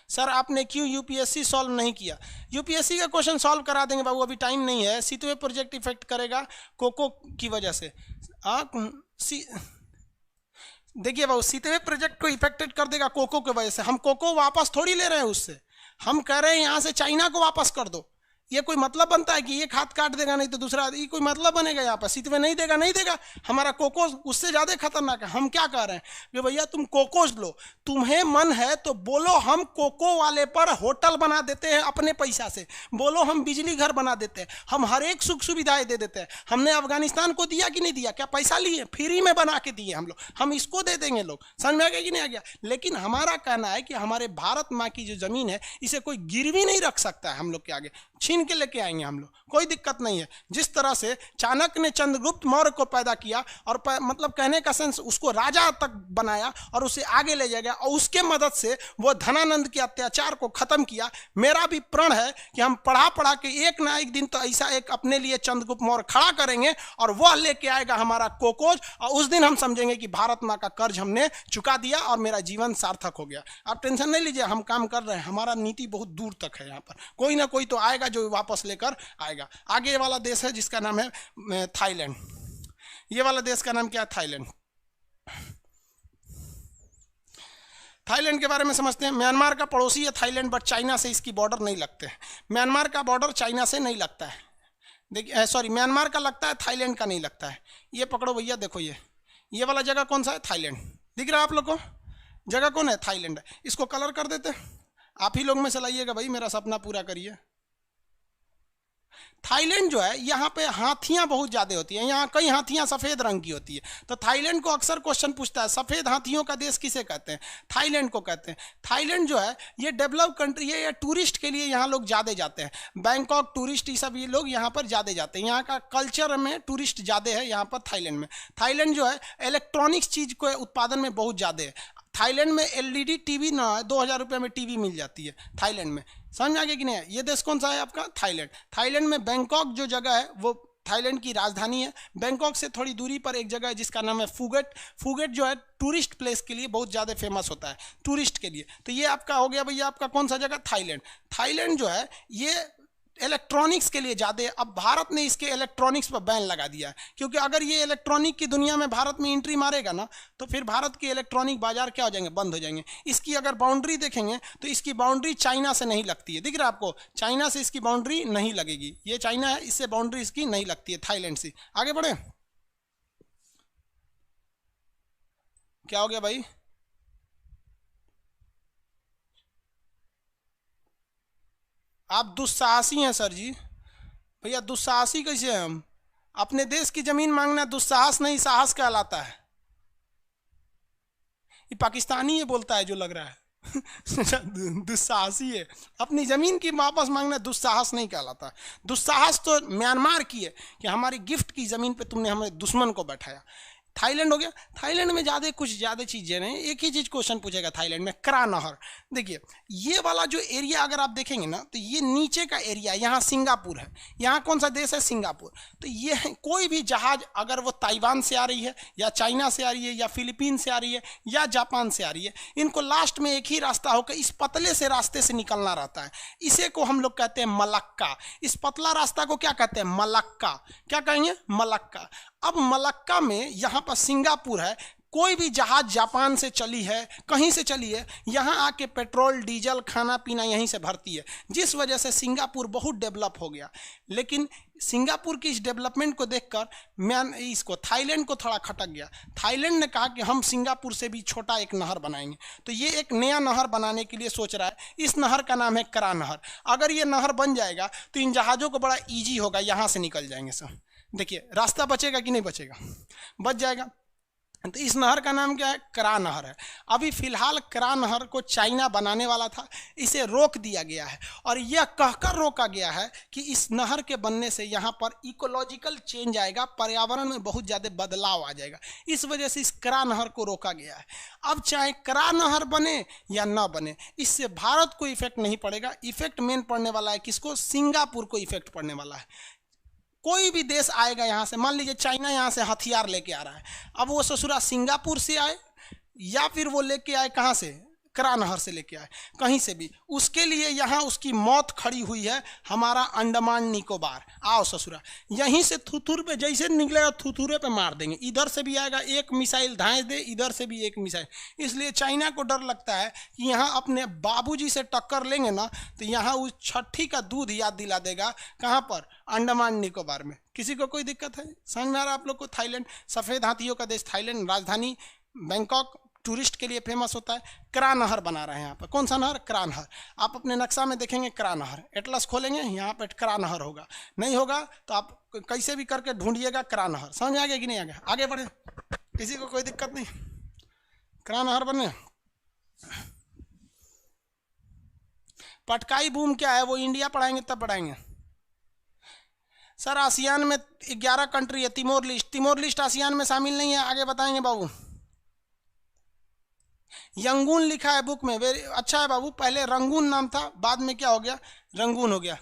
सर आपने क्यों यूपीएससी सॉल्व नहीं किया? यूपीएससी का क्वेश्चन सॉल्व करा देंगे बाबू, अभी टाइम नहीं है। सीतवे प्रोजेक्ट इफेक्ट करेगा कोको की वजह से। देखिए बाबू, सीतवे प्रोजेक्ट को इफेक्टेड कर देगा कोको की वजह से। हम कोको वापस थोड़ी ले रहे हैं उससे, हम कह रहे हैं यहाँ से चाइना को वापस कर दो। ये कोई मतलब बनता है कि एक हाथ काट देगा नहीं तो दूसरा? ये कोई मतलब बनेगा? यहाँ पर सीतवे नहीं देगा, नहीं देगा। हमारा कोकोस उससे ज़्यादा खतरनाक है। हम क्या कह रहे हैं कि भैया तुम कोकोस लो, तुम्हें मन है तो बोलो हम कोको वाले पर होटल बना देते हैं अपने पैसा से, बोलो हम बिजली घर बना देते हैं, हम हर एक सुख सुविधाएं दे देते हैं। हमने अफगानिस्तान को दिया कि नहीं दिया? क्या पैसा लिए? फ्री में बना के दिए हम लोग, हम इसको दे देंगे लोग। समझ में आ गया कि नहीं आ गया? लेकिन हमारा कहना है कि हमारे भारत माँ की जो जमीन है इसे कोई गिरवी नहीं रख सकता है हम लोग के आगे, छीन के लेके आएंगे हम लोग, कोई दिक्कत नहीं है। जिस तरह से चाणक्य ने चंद्रगुप्त मौर्य को पैदा किया और मतलब कहने का सेंस उसको राजा तक बनाया और उसे आगे ले जाएगा और उसके मदद से वो धनानंद के अत्याचार को खत्म किया। मेरा भी प्रण है कि हम पढ़ा के एक ना एक दिन तो ऐसा एक अपने लिए चंद्रगुप्त मौर्य खड़ा करेंगे और वह लेके आएगा हमारा कोकोज, और उस दिन हम समझेंगे कि भारत माँ का कर्ज हमने चुका दिया और मेरा जीवन सार्थक हो गया। आप टेंशन नहीं लीजिए, हम काम कर रहे हैं, हमारा नीति बहुत दूर तक है। यहाँ पर कोई ना कोई तो आएगा जो वापस लेकर आएगा। आगे वाला देश है जिसका नाम है थाईलैंड। ये वाला देश का नाम क्या है? थाईलैंड। थाईलैंड के बारे में समझते हैं। म्यांमार का पड़ोसी है थाईलैंड, बट चाइना से इसकी बॉर्डर नहीं लगते हैं। म्यांमार का बॉर्डर चाइना से नहीं लगता है। देखिए सॉरी, म्यांमार का लगता है, थाईलैंड का नहीं लगता है। ये पकड़ो भैया, देखो ये वाला जगह कौन सा है? थाईलैंड। दिख रहा है आप लोग को? जगह कौन है? थाईलैंड है। इसको कलर कर देते हैं, आप ही लोग में से लाइएगा भाई, मेरा सपना पूरा करिए। थाईलैंड जो है यहाँ पे हाथियां बहुत ज्यादा होती हैं, यहाँ कई हाथियां सफेद रंग की होती है। तो थाईलैंड को अक्सर क्वेश्चन पूछता है सफेद हाथियों का देश किसे कहते हैं? थाईलैंड को कहते हैं। थाईलैंड जो है ये डेवलप कंट्री है, ये टूरिस्ट के लिए यहाँ लोग ज्यादा जाते हैं। बैंकॉक टूरिस्ट ये सब ये लोग यहाँ पर ज्यादा जाते हैं, यहाँ का कल्चर में टूरिस्ट ज्यादा है यहाँ पर थाईलैंड में। थाईलैंड जो है इलेक्ट्रॉनिक्स चीज को उत्पादन में बहुत ज्यादा है। थाईलैंड में एलईडी टीवी ना 2000 रुपये में टीवी मिल जाती है थाईलैंड में। समझ आ गया कि नहीं? ये देश कौन सा है आपका? थाईलैंड। थाईलैंड में बैंकॉक जो जगह है वो थाईलैंड की राजधानी है। बैंकॉक से थोड़ी दूरी पर एक जगह है जिसका नाम है फुगेट। फुगेट जो है टूरिस्ट प्लेस के लिए बहुत ज़्यादा फेमस होता है, टूरिस्ट के लिए। तो ये आपका हो गया भैया, आपका कौन सा जगह? थाईलैंड। थाईलैंड जो है ये इलेक्ट्रॉनिक्स के लिए ज़्यादा। अब भारत ने इसके इलेक्ट्रॉनिक्स पर बैन लगा दिया है, क्योंकि अगर ये इलेक्ट्रॉनिक की दुनिया में भारत में एंट्री मारेगा ना तो फिर भारत के इलेक्ट्रॉनिक बाजार क्या हो जाएंगे? बंद हो जाएंगे। इसकी अगर बाउंड्री देखेंगे तो इसकी बाउंड्री चाइना से नहीं लगती है, दिख रहा है आपको? चाइना से इसकी बाउंड्री नहीं लगेगी। ये चाइना है, इससे बाउंड्री इसकी नहीं लगती है थाईलैंड से। आगे बढ़े, क्या हो गया भाई? आप दुस्साहसी हैं सर जी। भैया दुस्साहसी कैसे हैं हम? अपने देश की जमीन मांगना दुस्साहस नहीं, साहस कहलाता है। ये पाकिस्तानी ये बोलता है जो लग रहा है दुस्साहसी है। अपनी जमीन की वापस मांगना दुस्साहस नहीं कहलाता। दुस्साहस तो म्यांमार की है कि हमारी गिफ्ट की जमीन पे तुमने हमारे दुश्मन को बैठाया। थाईलैंड हो गया। थाईलैंड में कुछ ज़्यादा चीज़ें नहीं, एक ही चीज़ क्वेश्चन पूछेगा थाईलैंड में, करा नहर। देखिए ये वाला जो एरिया अगर आप देखेंगे ना तो ये नीचे का एरिया, यहाँ सिंगापुर है। यहाँ कौन सा देश है? सिंगापुर। तो ये कोई भी जहाज अगर वो ताइवान से आ रही है या चाइना से आ रही है या फिलीपीन से आ रही है या जापान से आ रही है, इनको लास्ट में एक ही रास्ता होकर इस पतले से रास्ते से निकलना रहता है। इसे को हम लोग कहते हैं मलक्का। इस पतला रास्ता को क्या कहते हैं? मलक्का। क्या कहेंगे? मलक्का। अब मलक्का में यहाँ पर सिंगापुर है। कोई भी जहाज जापान से चली है, कहीं से चली है, यहाँ आके पेट्रोल डीजल खाना पीना यहीं से भरती है, जिस वजह से सिंगापुर बहुत डेवलप हो गया। लेकिन सिंगापुर की इस डेवलपमेंट को देखकर इसको थाईलैंड को थोड़ा खटक गया। थाईलैंड ने कहा कि हम सिंगापुर से भी छोटा एक नहर बनाएंगे। तो ये एक नया नहर बनाने के लिए सोच रहा है। इस नहर का नाम है करा नहर। अगर ये नहर बन जाएगा तो इन जहाज़ों को बड़ा ईजी होगा, यहाँ से निकल जाएंगे सब। देखिए रास्ता बचेगा कि नहीं बचेगा? बच जाएगा। तो इस नहर का नाम क्या है? करा नहर है। अभी फिलहाल करा नहर को चाइना बनाने वाला था, इसे रोक दिया गया है। और यह कहकर रोका गया है कि इस नहर के बनने से यहाँ पर इकोलॉजिकल चेंज आएगा, पर्यावरण में बहुत ज़्यादा बदलाव आ जाएगा। इस वजह से इस करा नहर को रोका गया है। अब चाहे करा नहर बने या ना बने, इससे भारत को इफेक्ट नहीं पड़ेगा। इफेक्ट मेन पड़ने वाला है किसको? सिंगापुर को इफेक्ट पड़ने वाला है। कोई भी देश आएगा यहाँ से, मान लीजिए चाइना यहाँ से हथियार लेके आ रहा है, अब वो ससुरा सिंगापुर से आए या फिर वो लेके आए कहाँ से? करा नहर से लेके आए, कहीं से भी, उसके लिए यहाँ उसकी मौत खड़ी हुई है हमारा अंडमान निकोबार। आओ ससुरा, यहीं से थुथुर पे जैसे निकलेगा थुथुरे पे मार देंगे। इधर से भी आएगा एक मिसाइल धांस दे, इधर से भी एक मिसाइल। इसलिए चाइना को डर लगता है कि यहाँ अपने बाबूजी से टक्कर लेंगे ना तो यहाँ उस छठी का दूध याद दिला देगा। कहाँ पर? अंडमान निकोबार में। किसी को कोई दिक्कत है? समझ में आ रहा है आप लोग को? थाईलैंड सफ़ेद हाथियों का देश थाईलैंड, राजधानी बैंकॉक, टूरिस्ट के लिए फेमस होता है। करा नहर बना रहे हैं यहाँ पर। कौन सा नहर? करा नहर। आप अपने नक्शा में देखेंगे करा नहर, एटलस खोलेंगे यहाँ पर करा नहर होगा। नहीं होगा तो आप कैसे भी करके ढूंढिएगा करा नहर। समझ आ गया कि नहीं आ गया? आगे बढ़े, किसी को कोई दिक्कत नहीं? करा नहर बने। पटकाई बूम क्या है? वो इंडिया पढ़ाएंगे तब पढ़ाएंगे सर। आसियान में 11 कंट्री है। Timor list, Timor list ASEAN में शामिल नहीं है। आगे बताएंगे बाबू। यंगून लिखा है बुक में, वेरी अच्छा है बाबू। पहले रंगून नाम था, बाद में क्या हो गया? रंगून हो गया।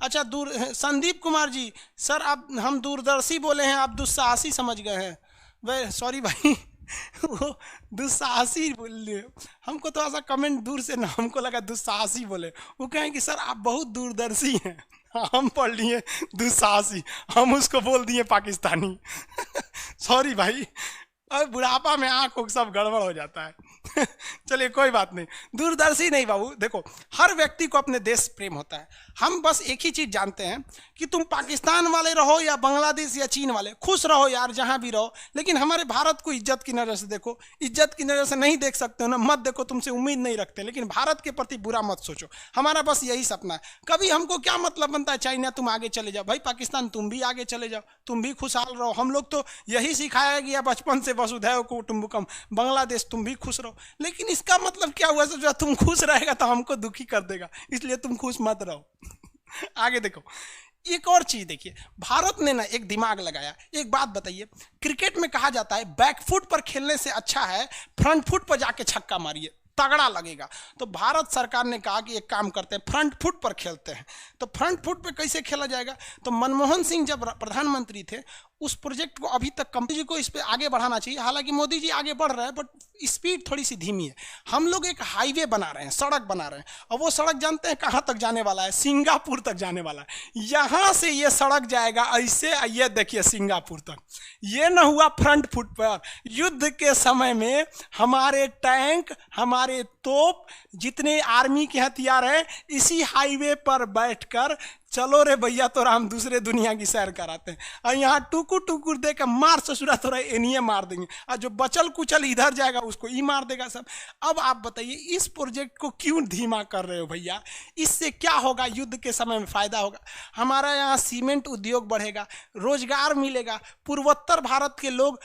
अच्छा संदीप कुमार जी, सर आप, हम दूरदर्शी बोले हैं, आप दुस्साहसी समझ गए हैं। वे सॉरी भाई वो दुस्साहसी बोल रहे, हमको थोड़ा सा कमेंट दूर से ना, हमको लगा दुस्साहसी बोले। वो कहें कि सर आप बहुत दूरदर्शी हैं। हम पढ़ लिए दुस्साहसी, हम उसको बोल दिए पाकिस्तानी सॉरी भाई, और बुढ़ापा में आँख सब गड़बड़ हो जाता है चलिए कोई बात नहीं, दूरदर्शी नहीं बाबू। देखो, हर व्यक्ति को अपने देश प्रेम होता है। हम बस एक ही चीज जानते हैं कि तुम पाकिस्तान वाले रहो या बांग्लादेश या चीन वाले, खुश रहो यार जहां भी रहो, लेकिन हमारे भारत को इज्जत की नजर से देखो। इज्जत की नजर से नहीं देख सकते हो ना, मत देखो, तुमसे उम्मीद नहीं रखते, लेकिन भारत के प्रति बुरा मत सोचो। हमारा बस यही सपना है। कभी हमको क्या मतलब बनता है चाइना तुम आगे चले जाओ, भाई पाकिस्तान तुम भी आगे चले जाओ, तुम भी खुशहाल रहो। हम लोग तो यही सिखाया गया बचपन से, वसुधैव कुटुंबकम, बांग्लादेश तुम भी खुश रहो। लेकिन इसका मतलब क्या हुआ, जो तुम खुश रहेगा तो हमको दुखी कर देगा, इसलिए तुम खुश मत रहो। आगे देखो, एक और चीज देखिए, भारत ने ना एक दिमाग लगाया। एक बात बताइए, क्रिकेट में कहा जाता है बैकफुट पर खेलने से अच्छा है फ्रंट फुट पर जाके छक्का मारिए, तगड़ा लगेगा। तो भारत सरकार ने कहा कि एक काम करते हैं, फ्रंट फुट पर खेलते हैं। तो फ्रंट फुट पे कैसे खेला जाएगा? तो मनमोहन सिंह जब प्रधानमंत्री थे, उस प्रोजेक्ट को अभी तक कंपनी जी को इस पे आगे बढ़ाना चाहिए। हालांकि मोदी जी आगे बढ़ रहे हैं, बट स्पीड थोड़ी सी धीमी है। हम लोग एक हाईवे बना रहे हैं, सड़क बना रहे हैं, और वो सड़क जानते हैं कहाँ तक जाने वाला है? सिंगापुर तक जाने वाला है। यहां से ये सड़क जाएगा ऐसे, ये देखिए सिंगापुर तक। ये न हुआ फ्रंट फुट पर। युद्ध के समय में हमारे टैंक, हमारे तोप, जितने आर्मी के हथियार हैं, इसी हाईवे पर बैठकर चलो रे भैया तो हम दूसरे दुनिया की सैर कराते हैं। और यहाँ टुकुर टुकुर दे के मार ससुरा थोड़ा एनिए मार देंगे, और जो बचल कुचल इधर जाएगा उसको ई मार देगा सब। अब आप बताइए, इस प्रोजेक्ट को क्यों धीमा कर रहे हो भैया? इससे क्या होगा? युद्ध के समय में फायदा होगा, हमारा यहाँ सीमेंट उद्योग बढ़ेगा, रोजगार मिलेगा, पूर्वोत्तर भारत के लोग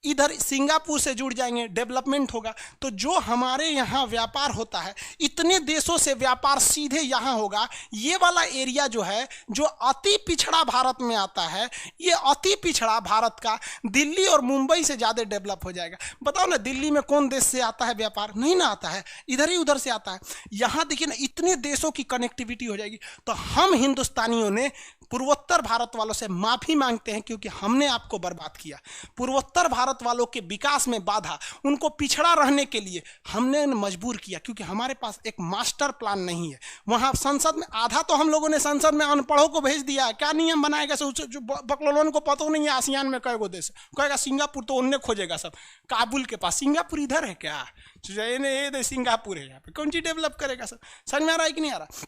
इधर सिंगापुर से जुड़ जाएंगे, डेवलपमेंट होगा। तो जो हमारे यहाँ व्यापार होता है, इतने देशों से व्यापार सीधे यहाँ होगा। ये वाला एरिया जो है, जो अति पिछड़ा भारत में आता है, ये अति पिछड़ा भारत का दिल्ली और मुंबई से ज़्यादा डेवलप हो जाएगा। बताओ ना, दिल्ली में कौन देश से आता है व्यापार? नहीं ना आता है, इधर ही उधर से आता है। यहाँ देखिए ना, इतने देशों की कनेक्टिविटी हो जाएगी। तो हम हिंदुस्तानियों ने पूर्वोत्तर भारत वालों से माफ़ी मांगते हैं, क्योंकि हमने आपको बर्बाद किया। पूर्वोत्तर भारत वालों के विकास में बाधा, उनको पिछड़ा रहने के लिए हमने मजबूर किया, क्योंकि हमारे पास एक मास्टर प्लान नहीं है। वहां संसद में आधा तो हम लोगों ने संसद में अनपढ़ों को भेज दिया है। क्या नियम बनाएगा? जो बकलोलों को पता नहीं है आसियान में कई गो देश, कहेगा सिंगापुर तो उन्हें खोजेगा सब, काबुल के पास। सिंगापुर इधर है क्या? सिंगापुर है, यहाँ पे कौन चीज डेवलप करेगा सब? समझ में आ रहा है कि नहीं आ रहा?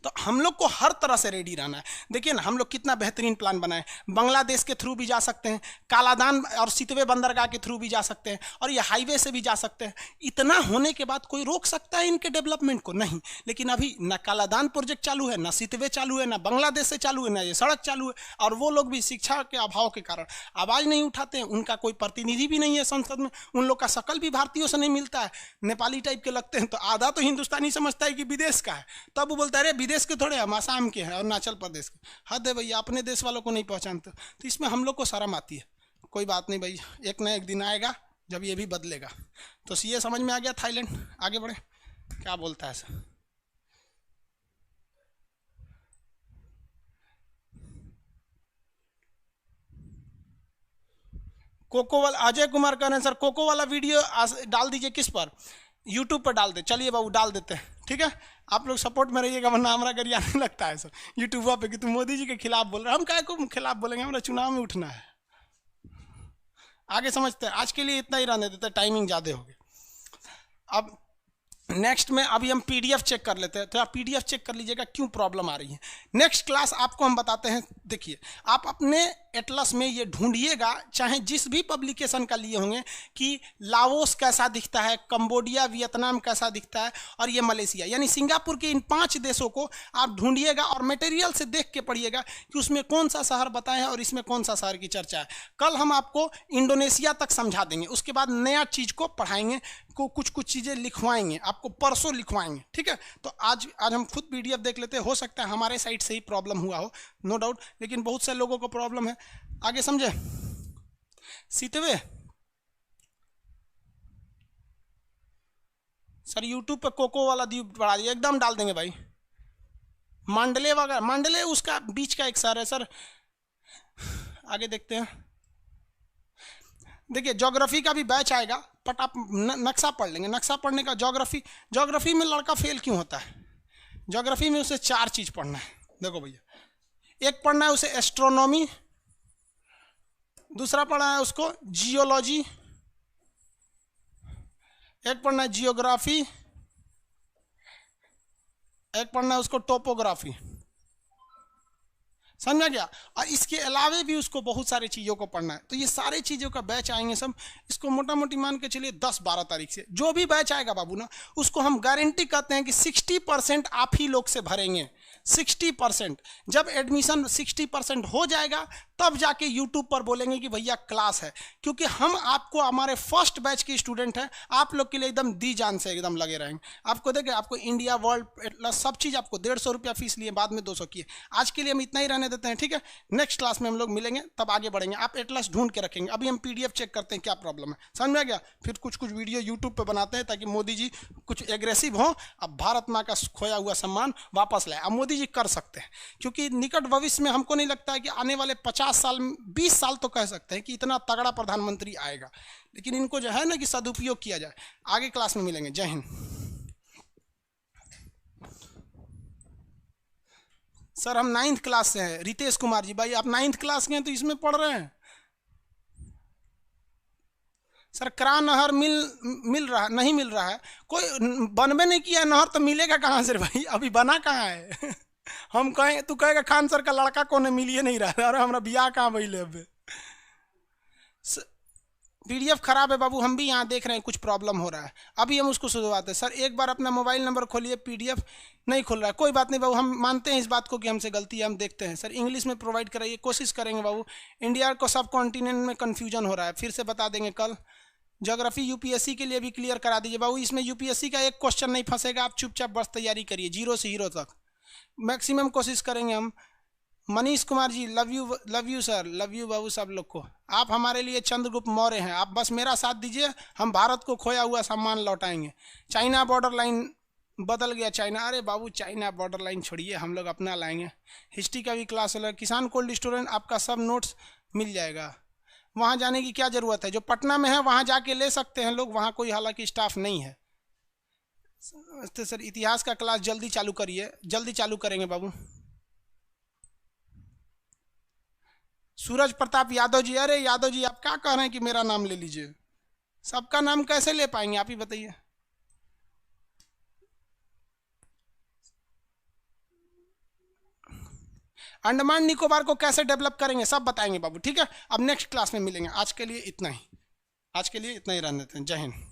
तो हम लोग को हर तरह से रेडी रहना है। देखिए ना, हम लोग कितना बेहतरीन प्लान बनाए। बांग्लादेश के थ्रू भी जा सकते हैं, कालादान और सितवे बंदरगाह के थ्रू भी जा सकते हैं, और ये हाईवे से भी जा सकते हैं। इतना होने के बाद कोई रोक सकता है इनके डेवलपमेंट को? नहीं। लेकिन अभी ना कालादान प्रोजेक्ट चालू है, ना सितवे चालू है, ना बांग्लादेश से चालू है, ना ये सड़क चालू है। और वो लोग भी शिक्षा के अभाव के कारण आवाज़ नहीं उठाते हैं। उनका कोई प्रतिनिधि भी नहीं है संसद में, उन लोग का शकल भी भारतीयों से नहीं मिलता है, नेपाली टाइप के लगते हैं। तो आधा तो हिंदुस्तानी समझता है कि विदेश का है, तब वो बोलता है विदेश के थोड़े, हम आसाम के हैं, अरुणाचल प्रदेश के। हद है भैया, अपने देश वालों को नहीं पहचानते। तो इसमें हम लोग को शर्म आती है। कोई बात नहीं भाई, एक ना एक दिन आएगा जब ये भी बदलेगा। तो ये समझ में आ गया। थाईलैंड आगे बढ़े, क्या बोलता है सर? कोको वाला अजय कुमार कह रहे हैं सर, कोको वाला वीडियो डाल दीजिए। किस पर? यूट्यूब पर डाल दे। चलिए बाबू डाल देते हैं, ठीक है। आप लोग सपोर्ट में रहिएगा, वरना हमारा गरिया नहीं लगता है सर यूट्यूब पे कि तुम मोदी जी के खिलाफ बोल रहे हैं। हम काहे को खिलाफ बोलेंगे? हमारा चुनाव में उठना है। आगे समझते हैं। आज के लिए इतना ही रहने देते हैं, टाइमिंग ज़्यादा होगी। अब नेक्स्ट में अभी हम पीडीएफ चेक कर लेते हैं। तो आप पीडीएफ चेक कर लीजिएगा क्यों प्रॉब्लम आ रही है। नेक्स्ट क्लास आपको हम बताते हैं। देखिए, आप अपने एटलस में ये ढूंढिएगा, चाहे जिस भी पब्लिकेशन का लिए होंगे, कि लाओस कैसा दिखता है, कंबोडिया, वियतनाम कैसा दिखता है, और ये मलेशिया, यानी सिंगापुर के इन 5 देशों को आप ढूंढिएगा और मटेरियल से देख के पढ़िएगा कि उसमें कौन सा शहर बताए हैं और इसमें कौन सा शहर की चर्चा है। कल हम आपको इंडोनेशिया तक समझा देंगे, उसके बाद नया चीज़ को पढ़ाएंगे, को कुछ चीज़ें लिखवाएंगे, आपको परसों लिखवाएंगे, ठीक है। तो आज हम खुद पीडीएफ देख लेते हैं। हो सकता है हमारे साइड से ही प्रॉब्लम हुआ हो, नो डाउट, लेकिन बहुत से लोगों को प्रॉब्लम है। आगे समझे? सीतवे सर यूट्यूब पे कोको वाला द्वीप बढ़ा दिया, एकदम डाल देंगे भाई। मांडले वगैरह, मांडले उसका बीच का एक शहर है सर। आगे देखते हैं। देखिए, ज्योग्राफी का भी बैच आएगा, बट आप नक्शा पढ़ लेंगे। नक्शा पढ़ने का ज्योग्राफी में लड़का फेल क्यों होता है? ज्योग्राफी में उसे 4 चीज़ पढ़ना है। देखो भैया, एक पढ़ना है उसे एस्ट्रोनॉमी, दूसरा पढ़ना है उसको जियोलॉजी, एक पढ़ना है जियोग्राफी, एक पढ़ना है उसको टोपोग्राफी। समझ में गया? और इसके अलावे भी उसको बहुत सारी चीज़ों को पढ़ना है। तो ये सारी चीज़ों का बैच आएंगे सब, इसको मोटा मोटी मान के चलिए 10-12 तारीख से जो भी बैच आएगा बाबू ना, उसको हम गारंटी कहते हैं कि 60% आप ही लोग से भरेंगे। 60%। जब एडमिशन 60% हो जाएगा तब जाके यूट्यूब पर बोलेंगे कि भैया क्लास है, क्योंकि हम आपको हमारे फर्स्ट बैच के स्टूडेंट हैं, आप लोग के लिए एकदम दी जान से एकदम लगे रहेंगे। आपको देखें, आपको इंडिया वर्ल्ड प्लस सब चीज़ आपको 150 रुपया फीस लिए, बाद में 200 किए। आज के लिए हम इतना ही रहने देते हैं, ठीक है? नेक्स्ट क्लास में हम लोग मिलेंगे, तब आगे बढ़ेंगे। आप एटलस ढूंढ के रखेंगे। अभी हम PDF चेक करते हैं क्या प्रॉब्लम है, समझ में आ गया? फिर कुछ कुछ वीडियो यूट्यूब पर बनाते हैं ताकि मोदी जी कुछ एग्रेसिव हो, अब भारत माँ का खोया हुआ सम्मान वापस लाए। अब मोदी जी कर सकते हैं, क्योंकि निकट भविष्य में हमको नहीं लगता है कि आने वाले 50 साल 20 साल तो कह सकते हैं कि इतना तगड़ा प्रधानमंत्री आएगा, लेकिन इनको जो है ना कि सदुपयोग किया जाए। आगे क्लास में मिलेंगे। जय हिंद। सर हम 9th क्लास से हैं। रितेश कुमार जी, भाई आप 9th क्लास के हैं तो इसमें पढ़ रहे हैं? सर करा नहर मिल रहा नहीं, मिल रहा है, कोई बनबे नहीं किया नहर तो मिलेगा कहाँ से भाई? अभी बना कहाँ है? हम कहें, तू कहेगा खान सर का लड़का कौन है, मिल ही नहीं रहा है। अरे हमारा बियाह कहाँ भइले अब? PDF खराब है बाबू, हम भी यहाँ देख रहे हैं कुछ प्रॉब्लम हो रहा है, अभी हम उसको सुधरवाते हैं। सर एक बार अपना मोबाइल नंबर खोलिए, PDF नहीं खुल रहा है। कोई बात नहीं बाबू, हम मानते हैं इस बात को कि हमसे गलती है, हम देखते हैं। सर इंग्लिश में प्रोवाइड कराइए, कोशिश करेंगे बाबू। इंडिया को सब कॉन्टिनेंट में कन्फ्यूजन हो रहा है, फिर से बता देंगे कल। ज्योग्राफी UPSC के लिए भी क्लियर करा दीजिए बाबू। इसमें UPSC का एक क्वेश्चन नहीं फंसेगा, आप चुपचाप बस तैयारी करिए, 0 से हीरो तक मैक्सिमम कोशिश करेंगे हम। Manish Kumar ji, love you sir, love you बाबू सब लोग को। आप हमारे लिए चंद्रगुप्त मौर्य हैं, आप बस मेरा साथ दीजिए, हम भारत को खोया हुआ सम्मान लौटाएंगे। चाइना बॉर्डर लाइन बदल गया, चाइना, अरे बाबू चाइना बॉर्डर लाइन छोड़िए, हम लोग अपना लाएंगे। हिस्ट्री का भी क्लास अलग। किसान कोल्ड स्टोरेज आपका सब नोट्स मिल जाएगा, वहाँ जाने की क्या ज़रूरत है? जो पटना में है वहाँ जाके ले सकते हैं लोग, वहाँ कोई हालांकि स्टाफ नहीं है। तो सर इतिहास का क्लास जल्दी चालू करिए, जल्दी चालू करेंगे बाबू। सूरज प्रताप यादव जी, अरे यादव जी आप क्या कह रहे हैं कि मेरा नाम ले लीजिए? सबका नाम कैसे ले पाएंगे, आप ही बताइए। अंडमान निकोबार को कैसे डेवलप करेंगे सब बताएंगे बाबू, ठीक है? अब नेक्स्ट क्लास में मिलेंगे। आज के लिए इतना ही, आज के लिए इतना ही रहने देते हैं। जय हिंद।